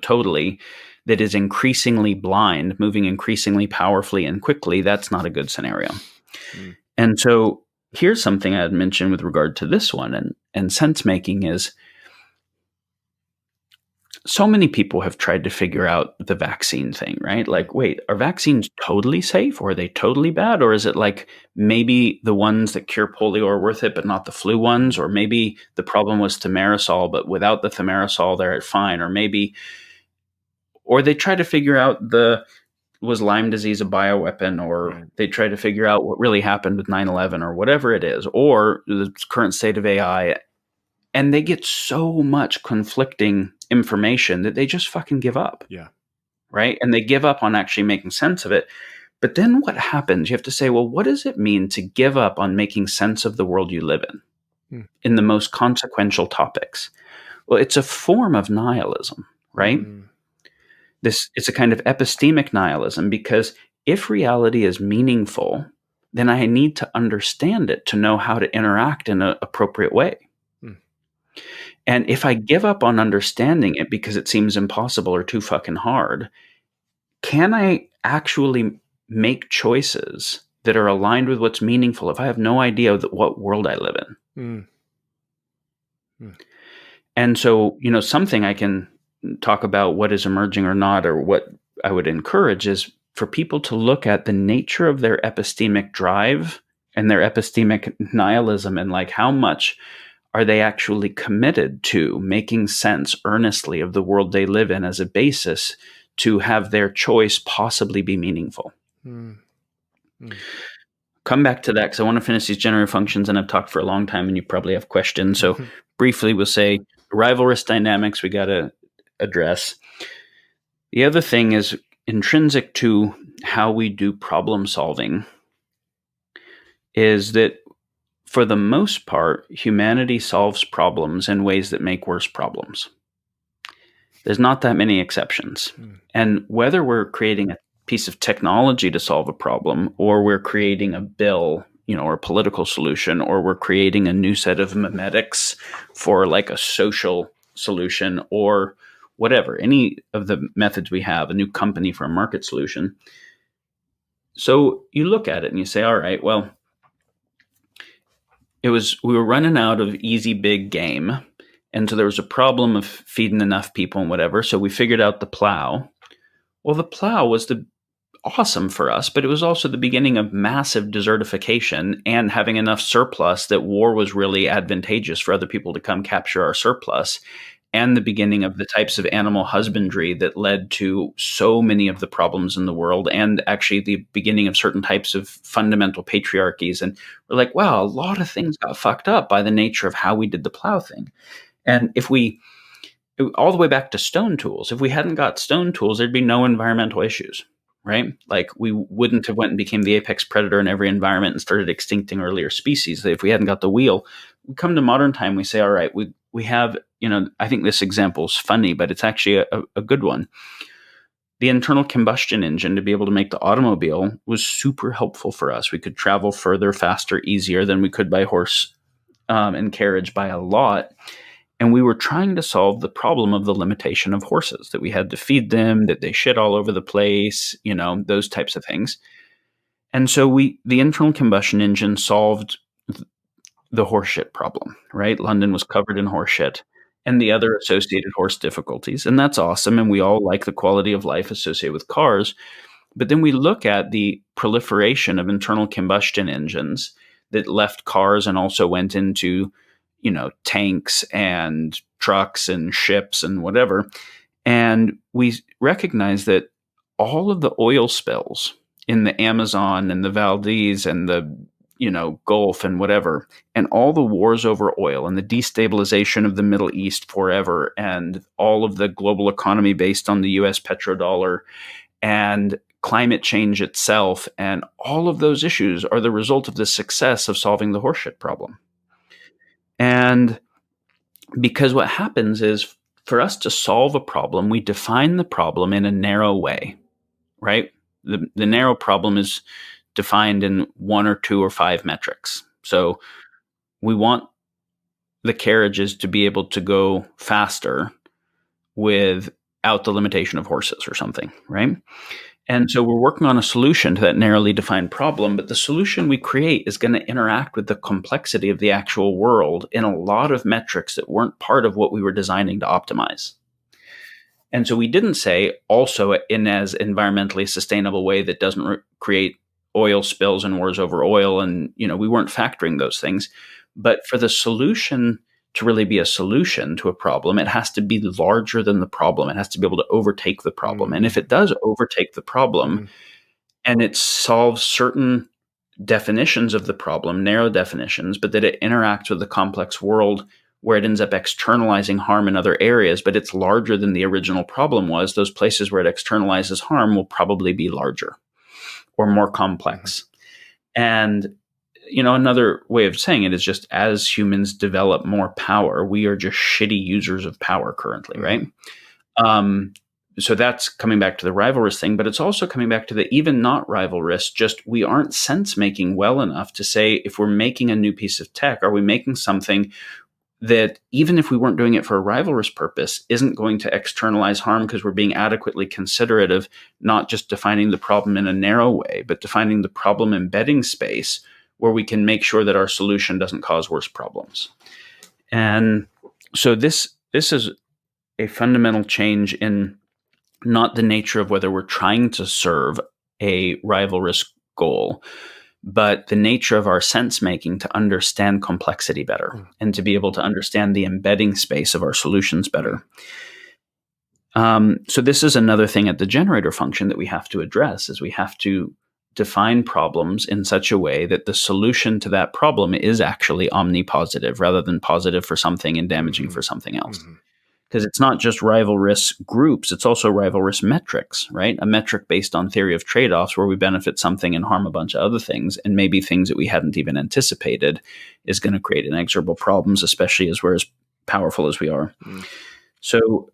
totally, that is increasingly blind, moving increasingly powerfully and quickly, that's not a good scenario. And so here's something I had mentioned with regard to this one and sense making is so many people have tried to figure out the vaccine thing, right? Like, wait, are vaccines totally safe or are they totally bad? Or is it like maybe the ones that cure polio are worth it, but not the flu ones? Or maybe the problem was thimerosal, but without the thimerosal, they're fine. Or they try to figure out was Lyme disease a bioweapon, or they try to figure out what really happened with 9/11 or whatever it is, or the current state of AI. And they get so much conflicting information that they just fucking give up. Yeah. Right. And they give up on actually making sense of it. But then what happens? You have to say, well, what does it mean to give up on making sense of the world you live in the most consequential topics? Well, it's a form of nihilism, right? It's a kind of epistemic nihilism, because if reality is meaningful, then I need to understand it to know how to interact in an appropriate way. And if I give up on understanding it because it seems impossible or too fucking hard, can I actually make choices that are aligned with what's meaningful if I have no idea what world I live in? And so, something I can talk about what is emerging or not, or what I would encourage is for people to look at the nature of their epistemic drive and their epistemic nihilism, and like how much are they actually committed to making sense earnestly of the world they live in as a basis to have their choice possibly be meaningful. Come back to that because I want to finish these generative functions, and I've talked for a long time and you probably have questions. So briefly, we'll say rivalrous dynamics we got to address. The other thing is intrinsic to how we do problem solving is that for the most part, humanity solves problems in ways that make worse problems. There's not that many exceptions. And whether we're creating a piece of technology to solve a problem, or we're creating a bill, or a political solution, or we're creating a new set of memetics for like a social solution, or whatever, any of the methods we have, a new company for a market solution. So you look at it and you say, all right, well, we were running out of easy big game. And so there was a problem of feeding enough people and whatever. So we figured out the plow. Well, the plow was awesome for us, but it was also the beginning of massive desertification and having enough surplus that war was really advantageous for other people to come capture our surplus, and the beginning of the types of animal husbandry that led to so many of the problems in the world, and actually the beginning of certain types of fundamental patriarchies. And we're like, wow, a lot of things got fucked up by the nature of how we did the plow thing. And if we, all the way back to stone tools, if we hadn't got stone tools, there'd be no environmental issues, right? Like we wouldn't have went and became the apex predator in every environment and started extincting earlier species. If we hadn't got the wheel, we come to modern time, we say, all right, we have, I think this example is funny, but it's actually a good one. The internal combustion engine to be able to make the automobile was super helpful for us. We could travel further, faster, easier than we could by horse and carriage by a lot. And we were trying to solve the problem of the limitation of horses, that we had to feed them, that they shit all over the place, those types of things. And so the internal combustion engine solved the horse shit problem, right? London was covered in horse shit and the other associated horse difficulties. And that's awesome. And we all like the quality of life associated with cars. But then we look at the proliferation of internal combustion engines that left cars and also went into tanks and trucks and ships and whatever. And we recognize that all of the oil spills in the Amazon and the Valdez and the, Gulf and whatever, and all the wars over oil and the destabilization of the Middle East forever, and all of the global economy based on the US petrodollar and climate change itself, and all of those issues are the result of the success of solving the horseshit problem. And because what happens is, for us to solve a problem, we define the problem in a narrow way, right? The narrow problem is defined in 1 or 2 or 5 metrics. So we want the carriages to be able to go faster without the limitation of horses or something, right? And so we're working on a solution to that narrowly defined problem, but the solution we create is going to interact with the complexity of the actual world in a lot of metrics that weren't part of what we were designing to optimize. And so we didn't say also in as environmentally sustainable way that doesn't create oil spills and wars over oil. And, we weren't factoring those things. But for the solution to really be a solution to a problem, it has to be larger than the problem. It has to be able to overtake the problem. Mm-hmm. And if it does overtake the problem, mm-hmm. and it solves certain definitions of the problem, narrow definitions, but that it interacts with the complex world where it ends up externalizing harm in other areas, but it's larger than the original problem was, those places where it externalizes harm will probably be larger or more complex. Mm-hmm. And another way of saying it is just as humans develop more power, we are just shitty users of power currently, right? So that's coming back to the rivalrous thing, but it's also coming back to the even not rivalrous, just we aren't sense-making well enough to say, if we're making a new piece of tech, are we making something that, even if we weren't doing it for a rivalrous purpose, isn't going to externalize harm because we're being adequately considerate of not just defining the problem in a narrow way, but defining the problem embedding space where we can make sure that our solution doesn't cause worse problems. And so this is a fundamental change in not the nature of whether we're trying to serve a rivalrous goal, but the nature of our sense making to understand complexity better and to be able to understand the embedding space of our solutions better. So this is another thing at the generator function that we have to address, is we have to define problems in such a way that the solution to that problem is actually omnipositive rather than positive for something and damaging mm-hmm. for something else. Because it's not just rivalrous groups, it's also rivalrous metrics, right? A metric based on theory of trade-offs where we benefit something and harm a bunch of other things, and maybe things that we hadn't even anticipated, is going to create inexorable problems, especially as we're as powerful as we are. So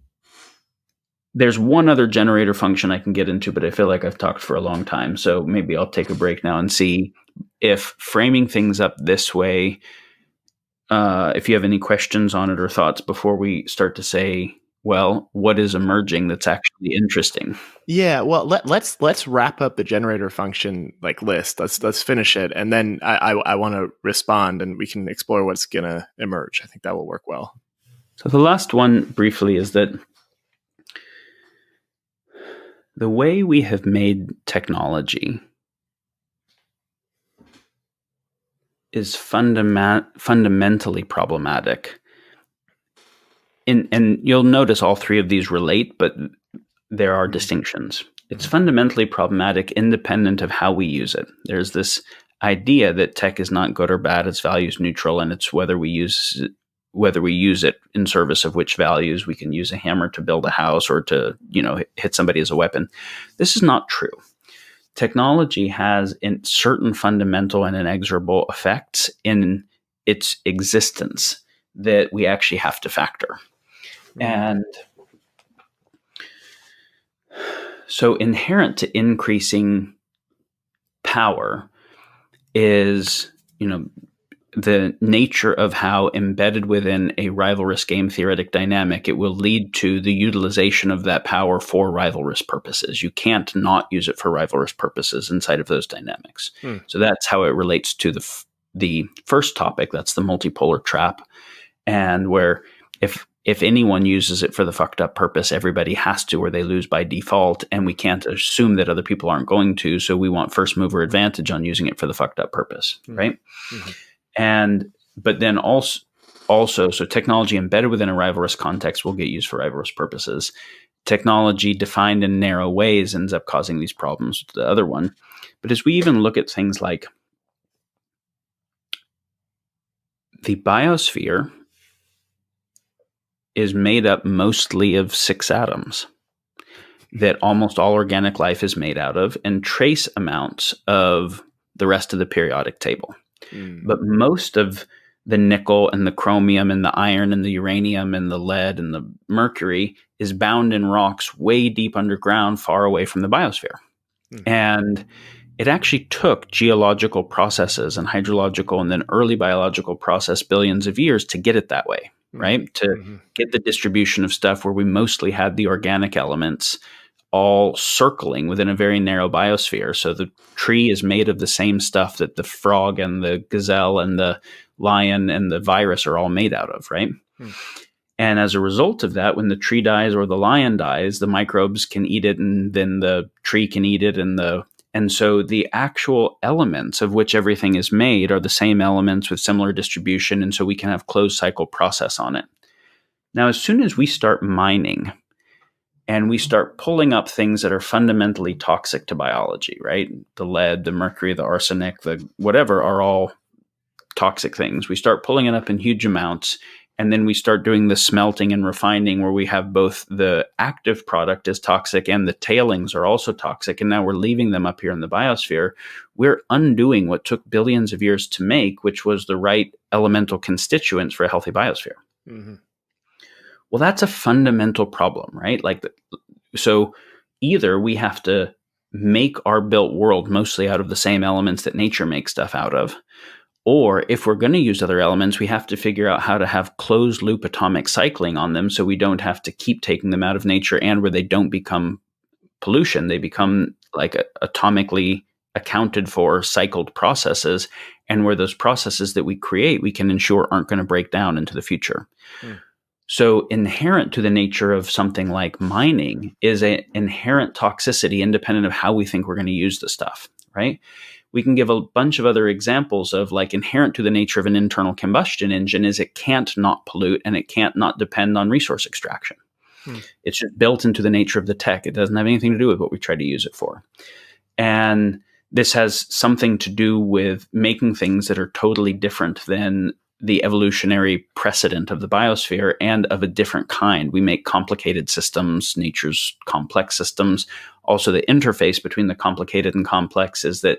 there's one other generator function I can get into, but I feel like I've talked for a long time. So maybe I'll take a break now and see if framing things up this way, if you have any questions on it or thoughts before we start to say well, what is emerging that's actually interesting? Yeah, well, let's wrap up the generator function list. Let's finish it, and then I want to respond, and we can explore what's gonna emerge. I think that will work well. So the last one briefly is that the way we have made technology is fundamentally problematic. And you'll notice all three of these relate, but there are distinctions. It's fundamentally problematic independent of how we use it. There's this idea that tech is not good or bad, it's values neutral, and it's whether we use it in service of which values. We can use a hammer to build a house or to, hit somebody as a weapon. This is not true. Technology has certain fundamental and inexorable effects in its existence that we actually have to factor. And so inherent to increasing power is, the nature of how embedded within a rivalrous game theoretic dynamic, it will lead to the utilization of that power for rivalrous purposes. You can't not use it for rivalrous purposes inside of those dynamics. So that's how it relates to the first topic. That's the multipolar trap. And where if anyone uses it for the fucked up purpose, everybody has to, or they lose by default. And we can't assume that other people aren't going to. So we want first mover advantage on using it for the fucked up purpose, right? But then also, so technology embedded within a rivalrous context will get used for rivalrous purposes. Technology defined in narrow ways ends up causing these problems with the other one. But as we even look at things like the biosphere is made up mostly of 6 atoms that almost all organic life is made out of, and trace amounts of the rest of the periodic table. But most of the nickel and the chromium and the iron and the uranium and the lead and the mercury is bound in rocks way deep underground, far away from the biosphere. And it actually took geological processes and hydrological and then early biological process billions of years to get it that way, right? To get the distribution of stuff where we mostly had the organic elements all circling within a very narrow biosphere. So the tree is made of the same stuff that the frog and the gazelle and the lion and the virus are all made out of, right? And as a result of that, when the tree dies or the lion dies, the microbes can eat it, and then the tree can eat it, and so the actual elements of which everything is made are the same elements with similar distribution, and so we can have closed cycle process on it. Now, as soon as we start mining and we start pulling up things that are fundamentally toxic to biology, right? The lead, the mercury, the arsenic, the whatever are all toxic things. We start pulling it up in huge amounts, and then we start doing the smelting and refining where we have both the active product is toxic and the tailings are also toxic, and now we're leaving them up here in the biosphere. We're undoing what took billions of years to make, which was the right elemental constituents for a healthy biosphere. Well, that's a fundamental problem, right? So either we have to make our built world mostly out of the same elements that nature makes stuff out of, or if we're going to use other elements, we have to figure out how to have closed loop atomic cycling on them so we don't have to keep taking them out of nature, and where they don't become pollution, they become atomically accounted for cycled processes, and where those processes that we create, we can ensure aren't going to break down into the future. So inherent to the nature of something like mining is an inherent toxicity independent of how we think we're going to use the stuff, right? We can give a bunch of other examples of inherent to the nature of an internal combustion engine is it can't not pollute and it can't not depend on resource extraction. It's just built into the nature of the tech. It doesn't have anything to do with what we try to use it for. And this has something to do with making things that are totally different than the evolutionary precedent of the biosphere and of a different kind. We make complicated systems, nature's complex systems. Also, the interface between the complicated and complex is that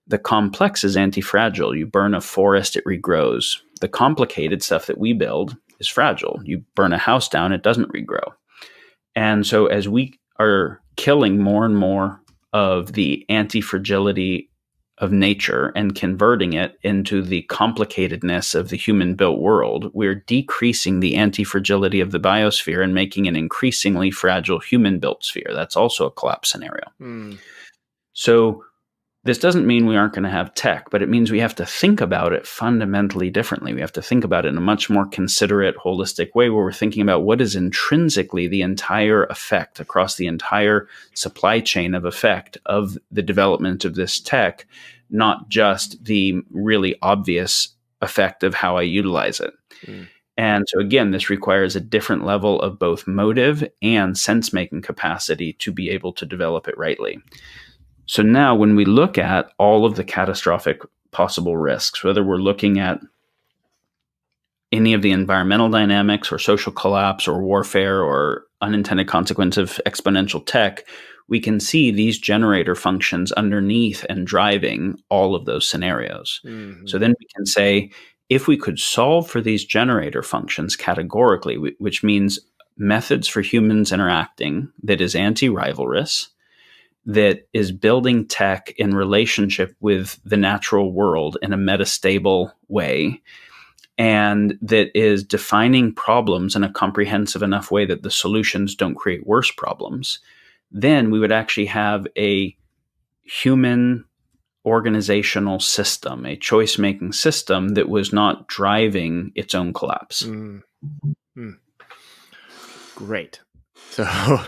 the complex is anti-fragile. You burn a forest, it regrows. The complicated stuff that we build is fragile. You burn a house down, it doesn't regrow. And so as we are killing more and more of the anti-fragility of nature and converting it into the complicatedness of the human-built world, we're decreasing the anti-fragility of the biosphere and making an increasingly fragile human-built sphere. That's also a collapse scenario. So this doesn't mean we aren't going to have tech, but it means we have to think about it fundamentally differently. We have to think about it in a much more considerate, holistic way, where we're thinking about what is intrinsically the entire effect across the entire supply chain of effect of the development of this tech, not just the really obvious effect of how I utilize it. And so again, this requires a different level of both motive and sense-making capacity to be able to develop it rightly. So now when we look at all of the catastrophic possible risks, whether we're looking at any of the environmental dynamics or social collapse or warfare or unintended consequence of exponential tech, we can see these generator functions underneath and driving all of those scenarios. So then we can say, if we could solve for these generator functions categorically, which means methods for humans interacting that is anti-rivalrous, that is building tech in relationship with the natural world in a metastable way, and that is defining problems in a comprehensive enough way that the solutions don't create worse problems, then we would actually have a human organizational system, a choice-making system that was not driving its own collapse. Great. So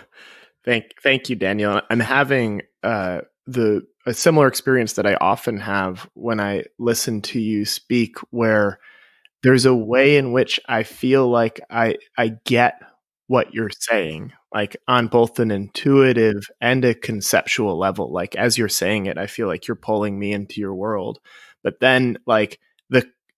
Thank you, Daniel. I'm having a similar experience that I often have when I listen to you speak, where there's a way in which I feel like I get what you're saying, like on both an intuitive and a conceptual level. Like as you're saying it, I feel like you're pulling me into your world. But then like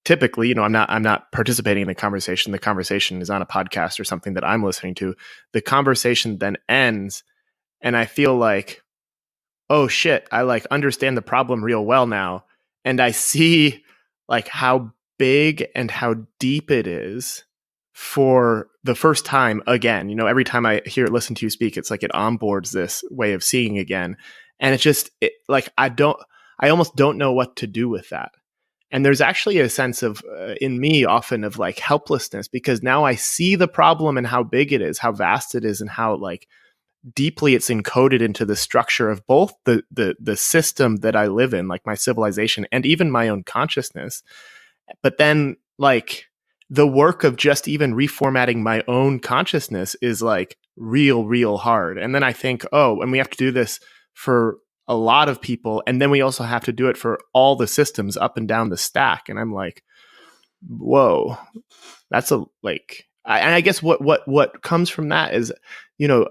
typically, I'm not participating in the conversation. The conversation is on a podcast or something that I'm listening to. The conversation then ends, and I feel like, oh shit, I like understand the problem real well now. And I see like how big and how deep it is for the first time again. Every time I listen to you speak, it's like it onboards this way of seeing again. And it's just like, I almost don't know what to do with that. And there's actually a sense of, in me often, of like helplessness, because now I see the problem and how big it is, how vast it is, and how like deeply it's encoded into the structure of both the system that I live in, like my civilization, and even my own consciousness. But then like the work of just even reformatting my own consciousness is like real hard. And then I think, oh, and we have to do this for a lot of people, and then we also have to do it for all the systems up and down the stack. And I'm like, whoa, that's and I guess what comes from that is,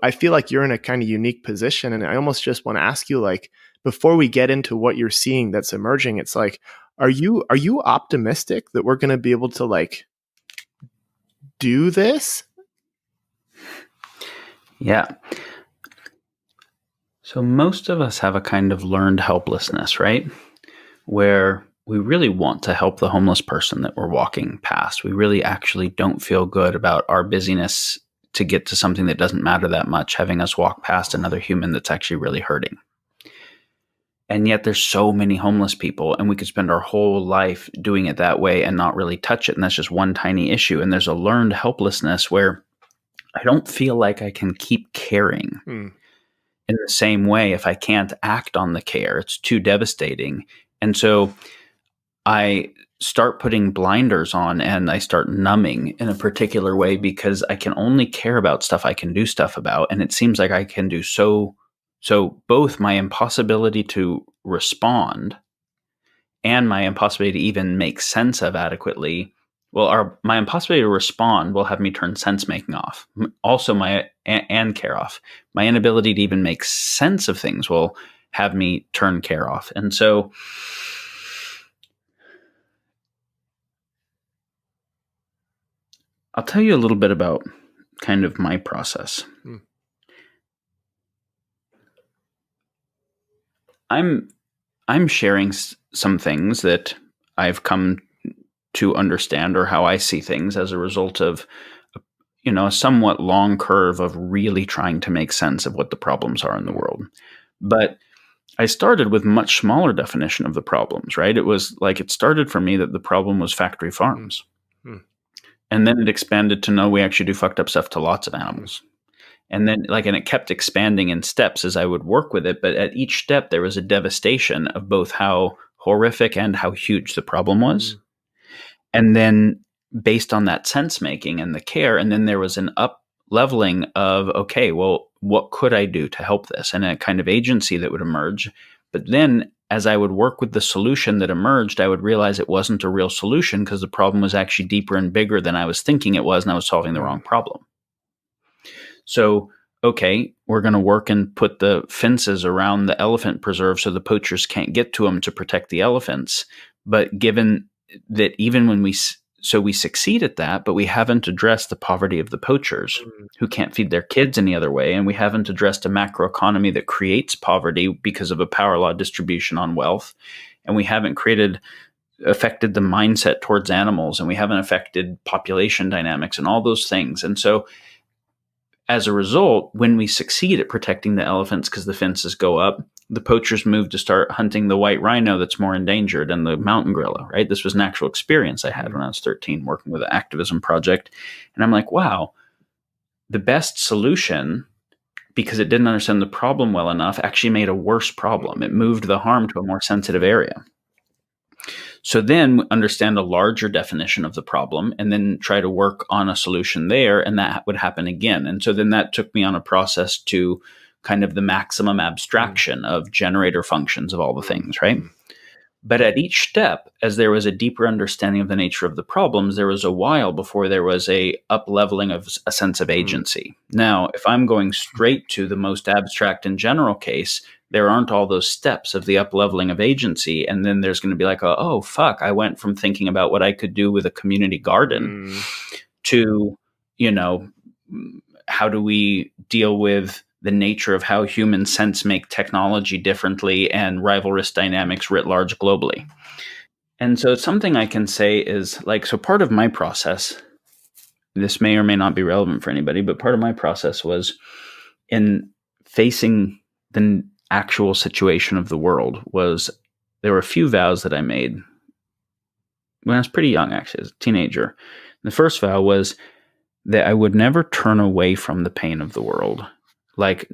I feel like you're in a kind of unique position, and I almost just want to ask you, like, before we get into what you're seeing that's emerging, it's like, are you optimistic that we're going to be able to like do this? Yeah. So most of us have a kind of learned helplessness, right? Where we really want to help the homeless person that we're walking past. We really actually don't feel good about our busyness to get to something that doesn't matter that much, having us walk past another human that's actually really hurting. And yet there's so many homeless people, and we could spend our whole life doing it that way and not really touch it. And that's just one tiny issue. And there's a learned helplessness where I don't feel like I can keep caring. In the same way, if I can't act on the care, it's too devastating. And so I start putting blinders on and I start numbing in a particular way, because I can only care about stuff I can do stuff about. And it seems like I can do so both my impossibility to respond and my impossibility to even make sense of adequately. Well, my impossibility to respond will have me turn sense making off. Also, and care off. My inability to even make sense of things will have me turn care off. And so I'll tell you a little bit about kind of my process. I'm sharing some things that I've come to understand, or how I see things, as a result of a somewhat long curve of really trying to make sense of what the problems are in the world. But I started with much smaller definition of the problems, right? It was like, it started for me that the problem was factory farms. Mm. And then it expanded to no, we actually do fucked up stuff to lots of animals. And then and it kept expanding in steps as I would work with it. But at each step, there was a devastation of both how horrific and how huge the problem was. And then based on that sense making and the care, and then there was an up leveling of, okay, well, what could I do to help this? And a kind of agency that would emerge. But then as I would work with the solution that emerged, I would realize it wasn't a real solution because the problem was actually deeper and bigger than I was thinking it was, and I was solving the wrong problem. So, okay, we're going to work and put the fences around the elephant preserve so the poachers can't get to them to protect the elephants. But given that even when we succeed at that, but we haven't addressed the poverty of the poachers who can't feed their kids any other way, and we haven't addressed a macroeconomy that creates poverty because of a power law distribution on wealth, and we haven't affected the mindset towards animals, and we haven't affected population dynamics and all those things. And so as a result, when we succeed at protecting the elephants because the fences go up, the poachers move to start hunting the white rhino that's more endangered and the mountain gorilla, right? This was an actual experience I had when I was 13 working with an activism project. And I'm like, wow, the best solution, because it didn't understand the problem well enough, actually made a worse problem. It moved the harm to a more sensitive area. So then understand a larger definition of the problem and then try to work on a solution there, and that would happen again. And so then that took me on a process to kind of the maximum abstraction of generator functions of all the things, right? But at each step, as there was a deeper understanding of the nature of the problems, there was a while before there was a up-leveling of a sense of agency. Now, if I'm going straight to the most abstract and general case, there aren't all those steps of the up-leveling of agency. And then there's going to be like, oh, fuck, I went from thinking about what I could do with a community garden to, how do we deal with the nature of how humans sense make technology differently and rivalrous dynamics writ large globally. And so something I can say is so part of my process, this may or may not be relevant for anybody, but part of my process was in facing the actual situation of the world there were a few vows that I made when I was pretty young, actually, as a teenager. The first vow was that I would never turn away from the pain of the world. Like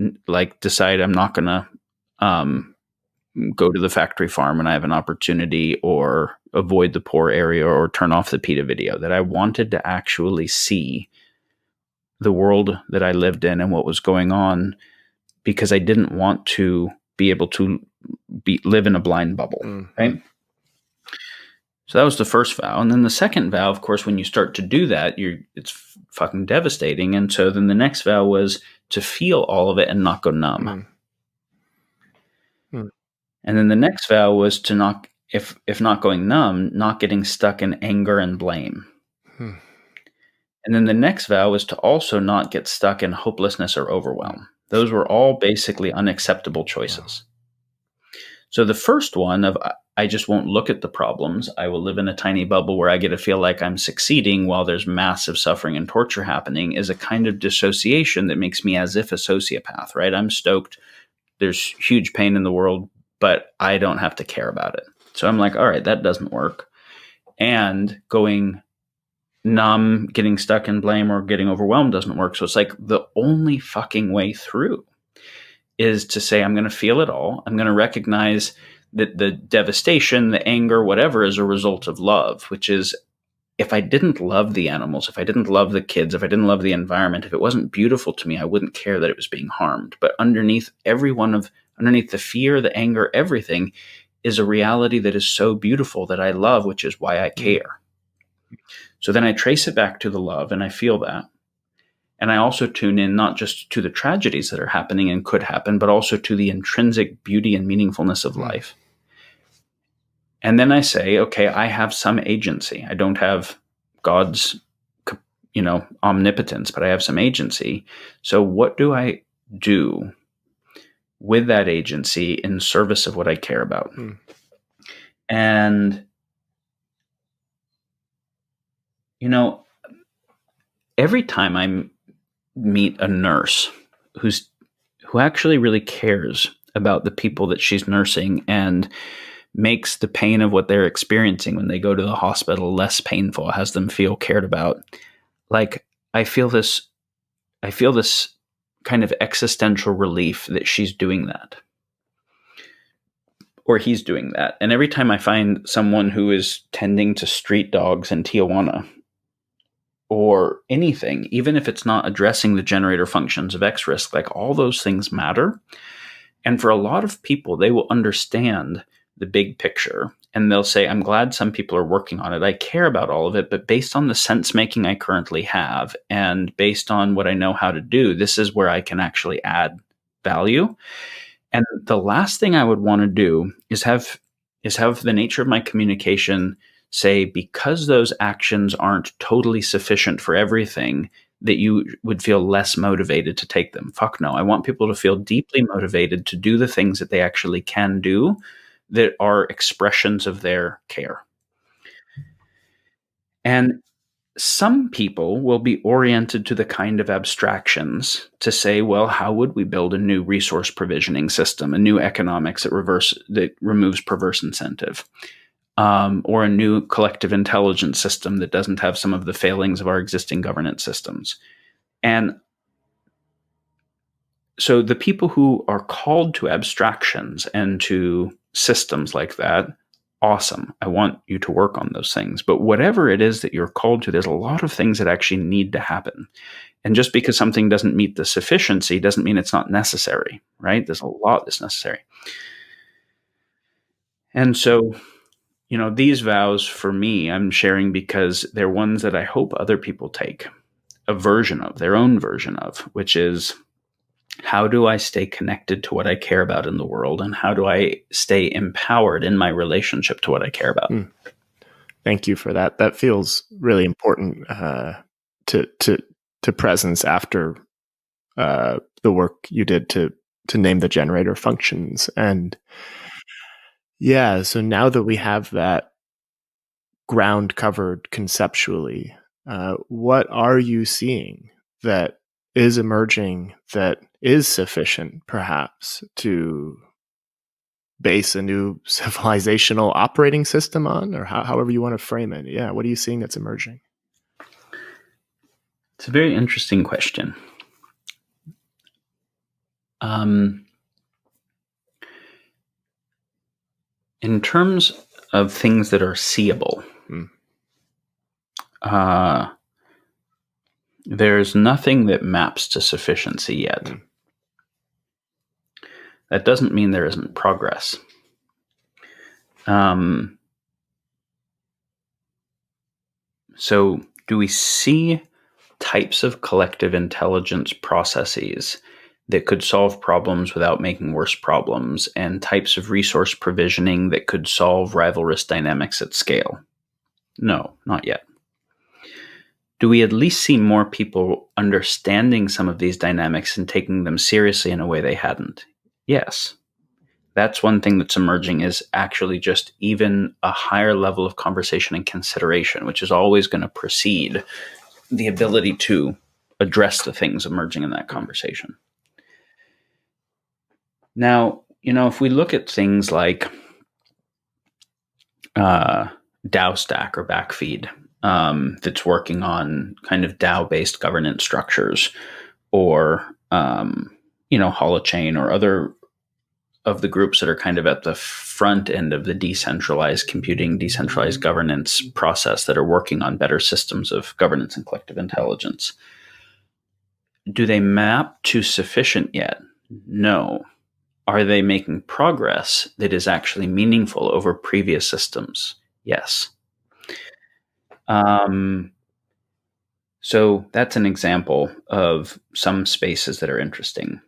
decide I'm not going to go to the factory farm when I have an opportunity, or avoid the poor area, or turn off the PETA video. That I wanted to actually see the world that I lived in and what was going on, because I didn't want to be able to live in a blind bubble, right? So that was the first vow. And then the second vow, of course, when you start to do that, it's fucking devastating. And so then the next vow was to feel all of it and not go numb. And then the next vow was to not, if not going numb, not getting stuck in anger and blame. And then the next vow was to also not get stuck in hopelessness or overwhelm. Those were all basically unacceptable choices. So the first one of I just won't look at the problems. I will live in a tiny bubble where I get to feel like I'm succeeding while there's massive suffering and torture happening, is a kind of dissociation that makes me as if a sociopath, right? I'm stoked. There's huge pain in the world, but I don't have to care about it. So I'm like, all right, that doesn't work. And going numb, getting stuck in blame, or getting overwhelmed doesn't work. So it's like the only fucking way through is to say, I'm going to feel it all. I'm going to recognize that the devastation, the anger, whatever, is a result of love, which is, if I didn't love the animals, if I didn't love the kids, if I didn't love the environment, if it wasn't beautiful to me, I wouldn't care that it was being harmed. But underneath underneath the fear, the anger, everything is a reality that is so beautiful that I love, which is why I care. So then I trace it back to the love, and I feel that. And I also tune in not just to the tragedies that are happening and could happen, but also to the intrinsic beauty and meaningfulness of life. And then I say, okay, I have some agency. I don't have God's, omnipotence, but I have some agency. So what do I do with that agency in service of what I care about? And, every time I meet a nurse who actually really cares about the people that she's nursing and makes the pain of what they're experiencing when they go to the hospital less painful, has them feel cared about. Like, I feel this kind of existential relief that she's doing that, or he's doing that. And every time I find someone who is tending to street dogs in Tijuana or anything, even if it's not addressing the generator functions of X risk, like, all those things matter. And for a lot of people, they will understand the big picture and they'll say, I'm glad some people are working on it. I care about all of it, but based on the sense making I currently have and based on what I know how to do, this is where I can actually add value. And the last thing I would want to do is have the nature of my communication say, because those actions aren't totally sufficient for everything, that you would feel less motivated to take them. Fuck no. I want people to feel deeply motivated to do the things that they actually can do that are expressions of their care. And some people will be oriented to the kind of abstractions to say, well, how would we build a new resource provisioning system, a new economics that removes perverse incentive, or a new collective intelligence system that doesn't have some of the failings of our existing governance systems. And so the people who are called to abstractions and to systems like that, awesome. I want you to work on those things. But whatever it is that you're called to, there's a lot of things that actually need to happen. And just because something doesn't meet the sufficiency doesn't mean it's not necessary, right? There's a lot that's necessary. And so, these vows for me, I'm sharing because they're ones that I hope other people take a version of, their own version of, which is, how do I stay connected to what I care about in the world? And how do I stay empowered in my relationship to what I care about? Thank you for that. That feels really important to presence after the work you did to name the generator functions. And yeah, so now that we have that ground covered conceptually, what are you seeing that is emerging that is sufficient, perhaps, to base a new civilizational operating system on, or however you want to frame it? Yeah, what are you seeing that's emerging? It's a very interesting question. In terms of things that are seeable, there's nothing that maps to sufficiency yet. That doesn't mean there isn't progress. So do we see types of collective intelligence processes that could solve problems without making worse problems, and types of resource provisioning that could solve rivalrous dynamics at scale? No, not yet. Do we at least see more people understanding some of these dynamics and taking them seriously in a way they hadn't? Yes. That's one thing that's emerging, is actually just even a higher level of conversation and consideration, which is always going to precede the ability to address the things emerging in that conversation. Now, if we look at things like DAO stack or backfeed, that's working on kind of DAO-based governance structures, or Holochain, or other of the groups that are kind of at the front end of the decentralized computing, decentralized governance process, that are working on better systems of governance and collective intelligence. Do they map to sufficient yet? No. Are they making progress that is actually meaningful over previous systems? Yes. So that's an example of some spaces that are interesting.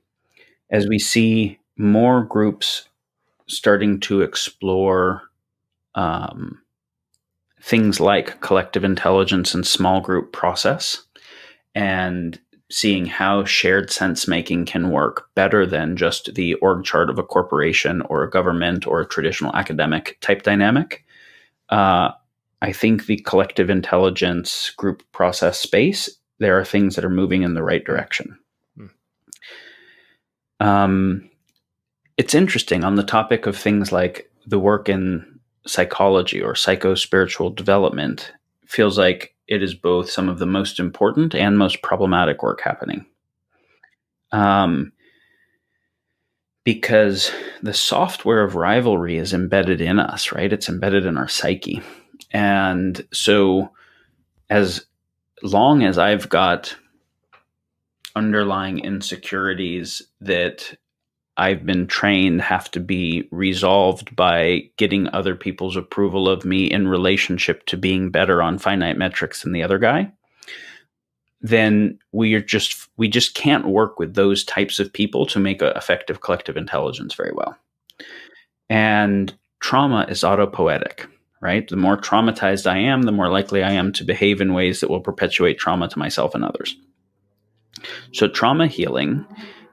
As we see more groups starting to explore things like collective intelligence and small group process, and seeing how shared sense making can work better than just the org chart of a corporation or a government or a traditional academic type dynamic, I think the collective intelligence group process space, there are things that are moving in the right direction. it's interesting on the topic of things like the work in psychology or psycho-spiritual development. Feels like it is both some of the most important and most problematic work happening. Because the software of rivalry is embedded in us, right? It's embedded in our psyche. And so as long as I've got underlying insecurities that I've been trained have to be resolved by getting other people's approval of me in relationship to being better on finite metrics than the other guy, then we just can't work with those types of people to make an effective collective intelligence very well. And trauma is autopoietic, right? The more traumatized I am, the more likely I am to behave in ways that will perpetuate trauma to myself and others. So trauma healing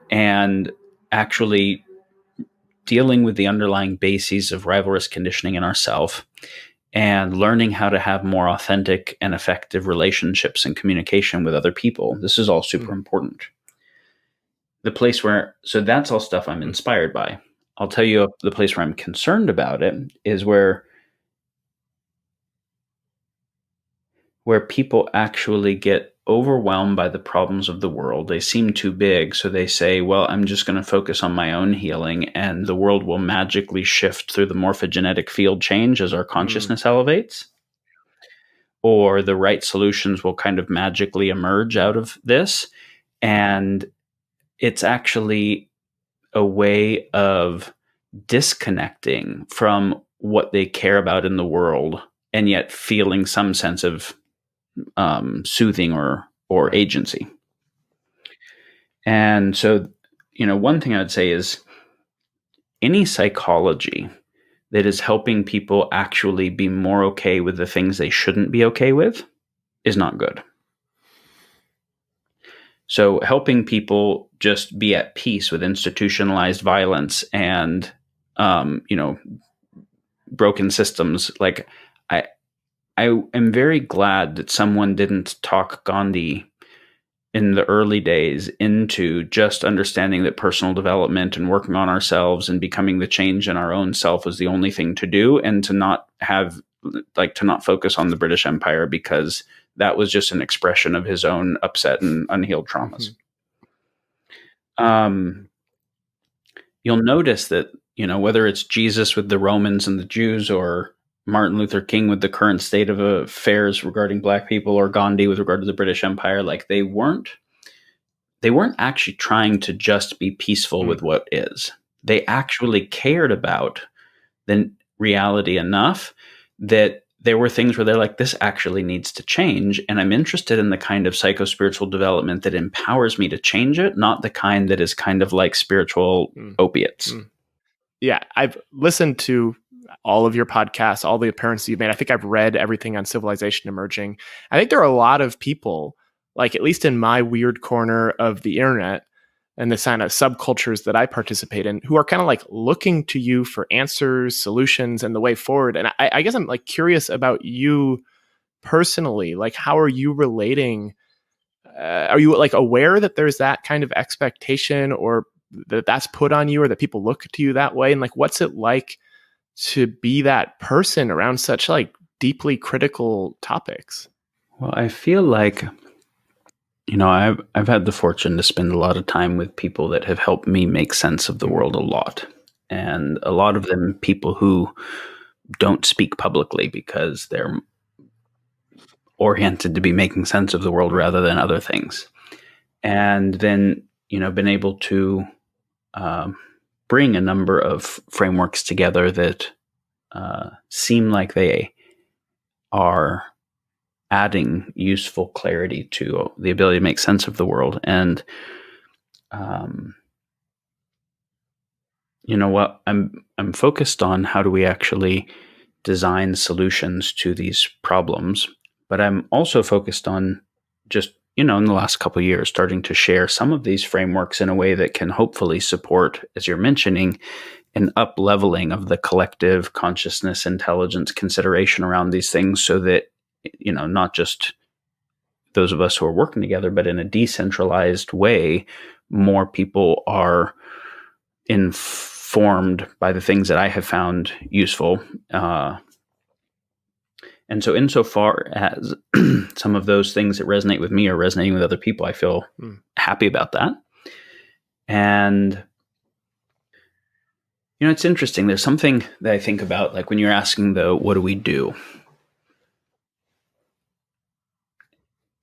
and actually dealing with the underlying bases of rivalrous conditioning in ourself and learning how to have more authentic and effective relationships and communication with other people. This is all super important. So that's all stuff I'm inspired by. I'll tell you the place where I'm concerned about it is where people actually get overwhelmed by the problems of the world. They seem too big, so they say, well, I'm just going to focus on my own healing, and the world will magically shift through the morphogenetic field change as our consciousness elevates. Or the right solutions will kind of magically emerge out of this. And it's actually a way of disconnecting from what they care about in the world and yet feeling some sense of soothing or agency. And so, one thing I'd say is any psychology that is helping people actually be more okay with the things they shouldn't be okay with is not good. So helping people just be at peace with institutionalized violence and, broken systems. Like I am very glad that someone didn't talk Gandhi in the early days into just understanding that personal development and working on ourselves and becoming the change in our own self was the only thing to do, and to not focus on the British Empire, because that was just an expression of his own upset and unhealed traumas. You'll notice that, whether it's Jesus with the Romans and the Jews, or Martin Luther King with the current state of affairs regarding Black people, or Gandhi with regard to the British Empire, like they weren't actually trying to just be peaceful with what is. They actually cared about the reality enough that there were things where they're like, this actually needs to change. And I'm interested in the kind of psycho-spiritual development that empowers me to change it, not the kind that is kind of like spiritual opiates. Yeah, I've listened to all of your podcasts, all the appearances you've made. I think I've read everything on civilization emerging. I think there are a lot of people, like at least in my weird corner of the internet and the kind of subcultures that I participate in, who are kind of like looking to you for answers, solutions, and the way forward. And I guess I'm like curious about you personally. Like, how are you relating? Are you like aware that there's that kind of expectation, or that's put on you, or that people look to you that way? And like, what's it like to be that person around such like deeply critical topics? Well, I feel like, I've had the fortune to spend a lot of time with people that have helped me make sense of the world a lot. And a lot of them people who don't speak publicly because they're oriented to be making sense of the world rather than other things. And then, been able to bring a number of frameworks together that seem like they are adding useful clarity to the ability to make sense of the world. And what I'm focused on, how do we actually design solutions to these problems? But I'm also focused on just, in the last couple of years, starting to share some of these frameworks in a way that can hopefully support, as you're mentioning, an up-leveling of the collective consciousness, intelligence consideration around these things, so that, not just those of us who are working together, but in a decentralized way, more people are formed by the things that I have found useful. And so insofar as some of those things that resonate with me are resonating with other people, I feel happy about that. And, it's interesting. There's something that I think about, like when you're asking what do we do?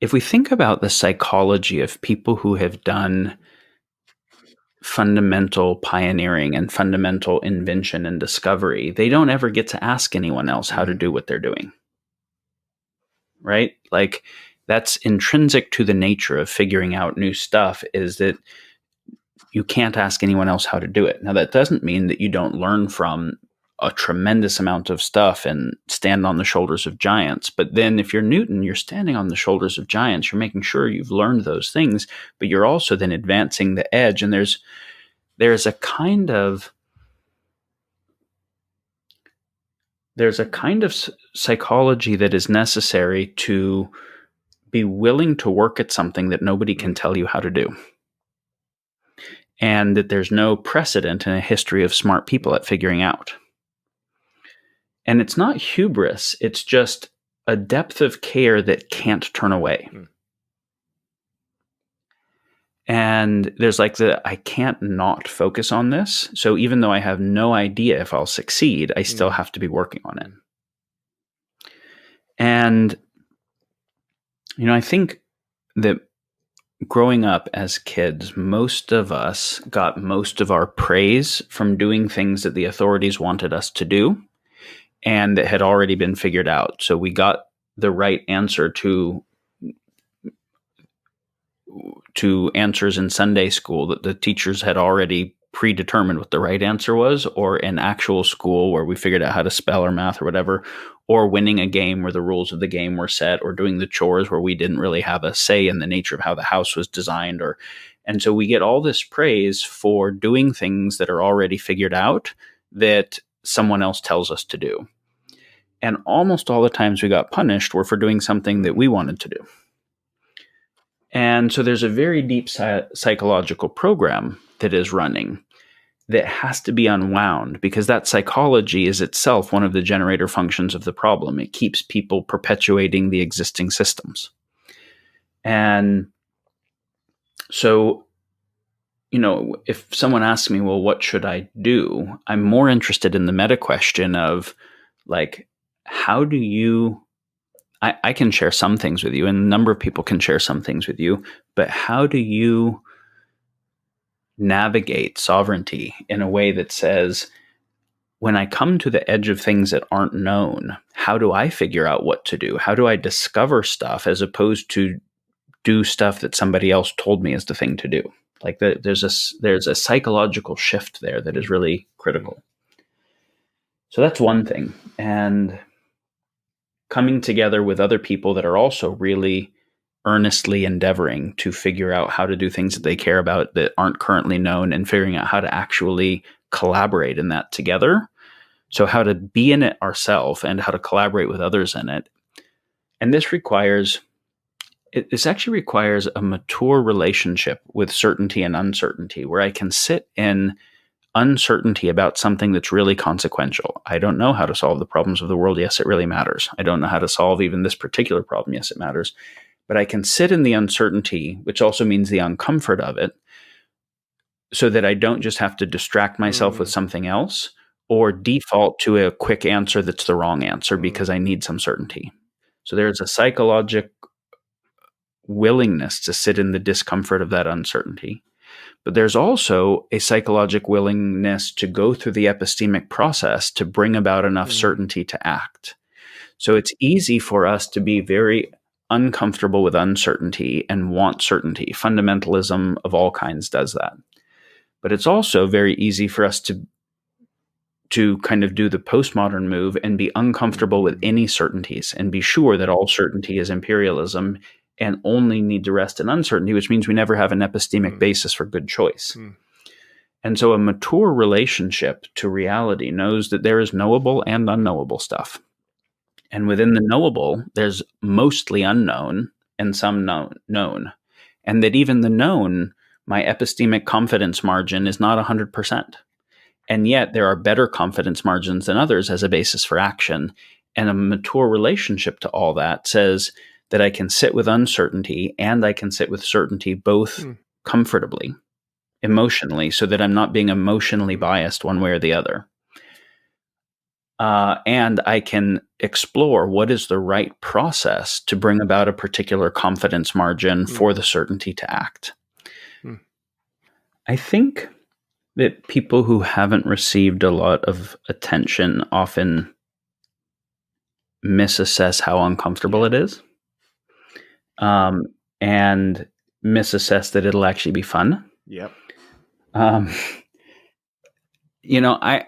If we think about the psychology of people who have done fundamental pioneering and fundamental invention and discovery, they don't ever get to ask anyone else how to do what they're doing. Right? Like, that's intrinsic to the nature of figuring out new stuff, is that you can't ask anyone else how to do it. Now, that doesn't mean that you don't learn from a tremendous amount of stuff and stand on the shoulders of giants. But then if you're Newton, you're standing on the shoulders of giants. You're making sure you've learned those things, but you're also then advancing the edge. And there's a kind of psychology that is necessary to be willing to work at something that nobody can tell you how to do. And that there's no precedent in a history of smart people at figuring out. And it's not hubris, it's just a depth of care that can't turn away. And there's like I can't not focus on this. So even though I have no idea if I'll succeed, I still have to be working on it. And, I think that growing up as kids, most of us got most of our praise from doing things that the authorities wanted us to do and that had already been figured out. So we got the right answer to answers in Sunday school that the teachers had already predetermined what the right answer was, or in actual school where we figured out how to spell or math or whatever, or winning a game where the rules of the game were set, or doing the chores where we didn't really have a say in the nature of how the house was designed. And so we get all this praise for doing things that are already figured out that someone else tells us to do. And almost all the times we got punished were for doing something that we wanted to do. And so there's a very deep psychological program that is running that has to be unwound, because that psychology is itself one of the generator functions of the problem. It keeps people perpetuating the existing systems. And so, if someone asks me, well, what should I do? I'm more interested in the meta question of, like, how do you... I can share some things with you, and a number of people can share some things with you, but how do you navigate sovereignty in a way that says, when I come to the edge of things that aren't known, how do I figure out what to do? How do I discover stuff as opposed to do stuff that somebody else told me is the thing to do? Like, there's a psychological shift there that is really critical. So that's one thing. And coming together with other people that are also really earnestly endeavoring to figure out how to do things that they care about that aren't currently known, and figuring out how to actually collaborate in that together. So how to be in it ourselves and how to collaborate with others in it. And this actually requires a mature relationship with certainty and uncertainty, where I can sit in uncertainty about something that's really consequential. I don't know how to solve the problems of the world. Yes, it really matters. I don't know how to solve even this particular problem. Yes, it matters. But I can sit in the uncertainty, which also means the uncomfort of it, so that I don't just have to distract myself with something else or default to a quick answer that's the wrong answer because I need some certainty. So there's a psychological willingness to sit in the discomfort of that uncertainty. But there's also a psychological willingness to go through the epistemic process to bring about enough certainty to act. So it's easy for us to be very uncomfortable with uncertainty and want certainty. Fundamentalism of all kinds does that. But it's also very easy for us to kind of do the postmodern move and be uncomfortable with any certainties and be sure that all certainty is imperialism and only need to rest in uncertainty, which means we never have an epistemic basis for good choice. And so a mature relationship to reality knows that there is knowable and unknowable stuff. And within the knowable, there's mostly unknown and some known. And that even the known, my epistemic confidence margin is not 100%. And yet there are better confidence margins than others as a basis for action. And a mature relationship to all that says that I can sit with uncertainty and I can sit with certainty both comfortably, emotionally, so that I'm not being emotionally biased one way or the other. And I can explore what is the right process to bring about a particular confidence margin for the certainty to act. I think that people who haven't received a lot of attention often misassess how uncomfortable it is, and misassess that it'll actually be fun. Yep. I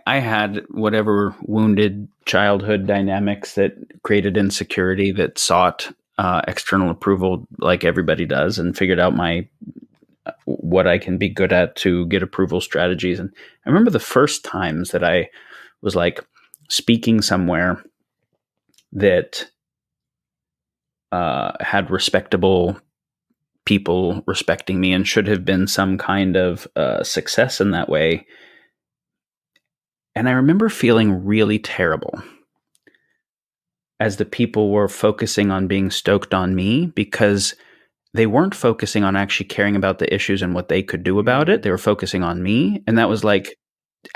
had whatever wounded childhood dynamics that created insecurity that sought external approval like everybody does, and figured out what I can be good at to get approval strategies. And I remember the first times that I was like speaking somewhere that had respectable people respecting me and should have been some kind of success in that way. And I remember feeling really terrible as the people were focusing on being stoked on me, because they weren't focusing on actually caring about the issues and what they could do about it. They were focusing on me. And that was like,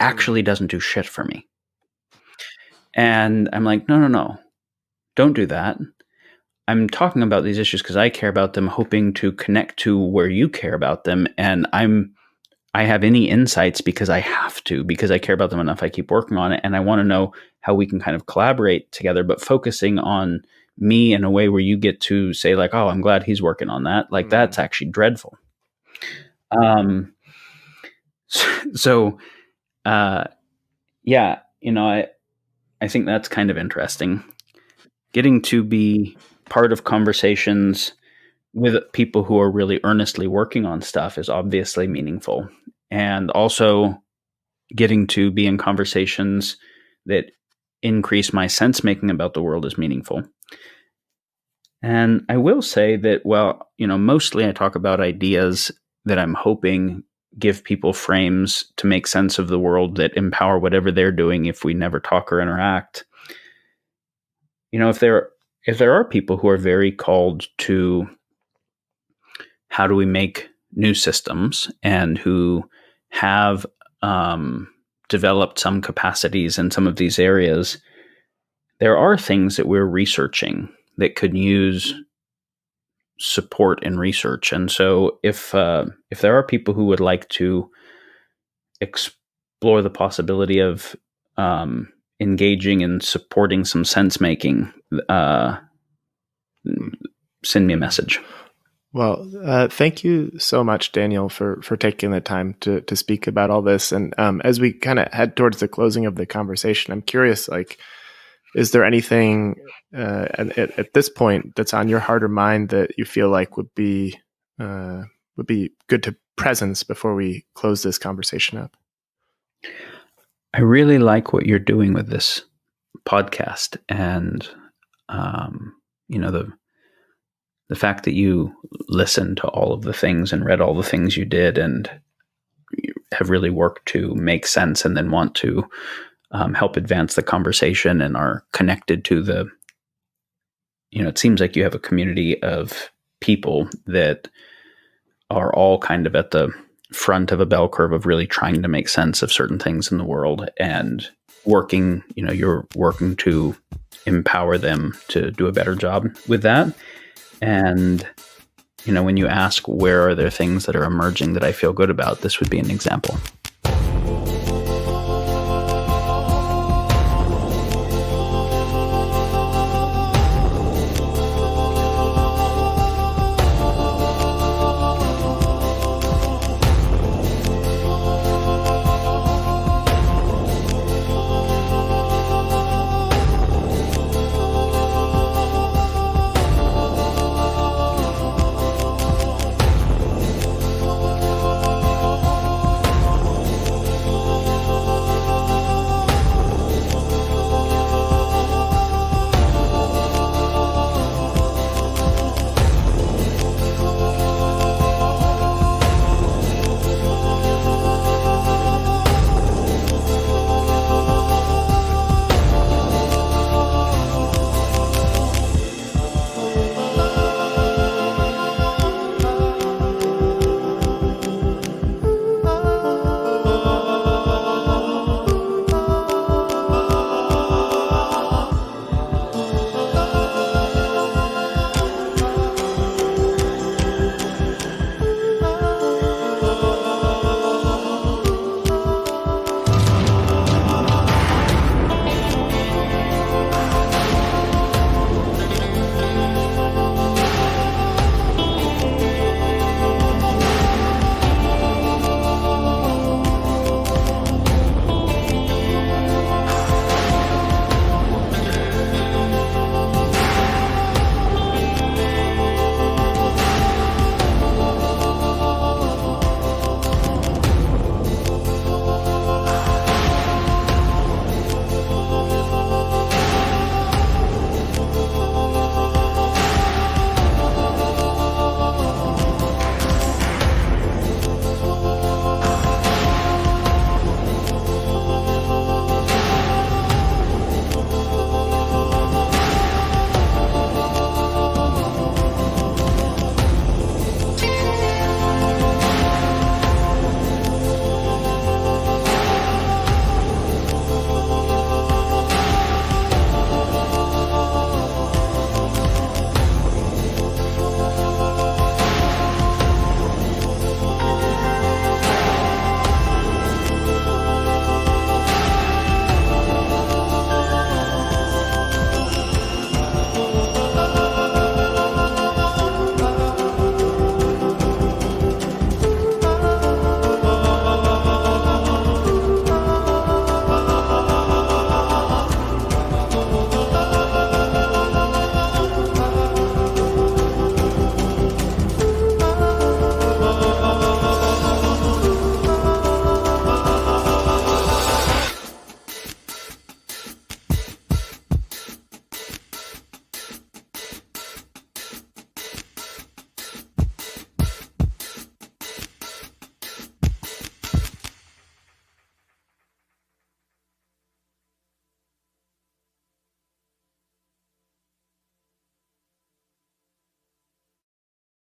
actually doesn't do shit for me. And I'm like, no, don't do that. I'm talking about these issues because I care about them, hoping to connect to where you care about them. And I have any insights because I have to, because I care about them enough. I keep working on it. And I want to know how we can kind of collaborate together, but focusing on me in a way where you get to say like, oh, I'm glad he's working on that. Like that's actually dreadful. I think that's kind of interesting. Getting to be part of conversations with people who are really earnestly working on stuff is obviously meaningful. And also getting to be in conversations that increase my sense making about the world is meaningful. And I will say that, mostly I talk about ideas that I'm hoping give people frames to make sense of the world that empower whatever they're doing if we never talk or interact. If there are people who are very called to how do we make new systems and who have developed some capacities in some of these areas, there are things that we're researching that could use support in research. And so if there are people who would like to explore the possibility of engaging and supporting some sense making, send me a message. Well, thank you so much, Daniel, for taking the time to speak about all this. And as we kind of head towards the closing of the conversation, I'm curious, is there anything at this point that's on your heart or mind that you feel like would be good to presence before we close this conversation up? I really like what you're doing with this podcast, and the fact that you listened to all of the things and read all the things you did and have really worked to make sense and then want to help advance the conversation and are connected to it seems like you have a community of people that are all kind of at the front of a bell curve of really trying to make sense of certain things in the world and working, you're working to empower them to do a better job with that. And, when you ask where are there things that are emerging that I feel good about, this would be an example.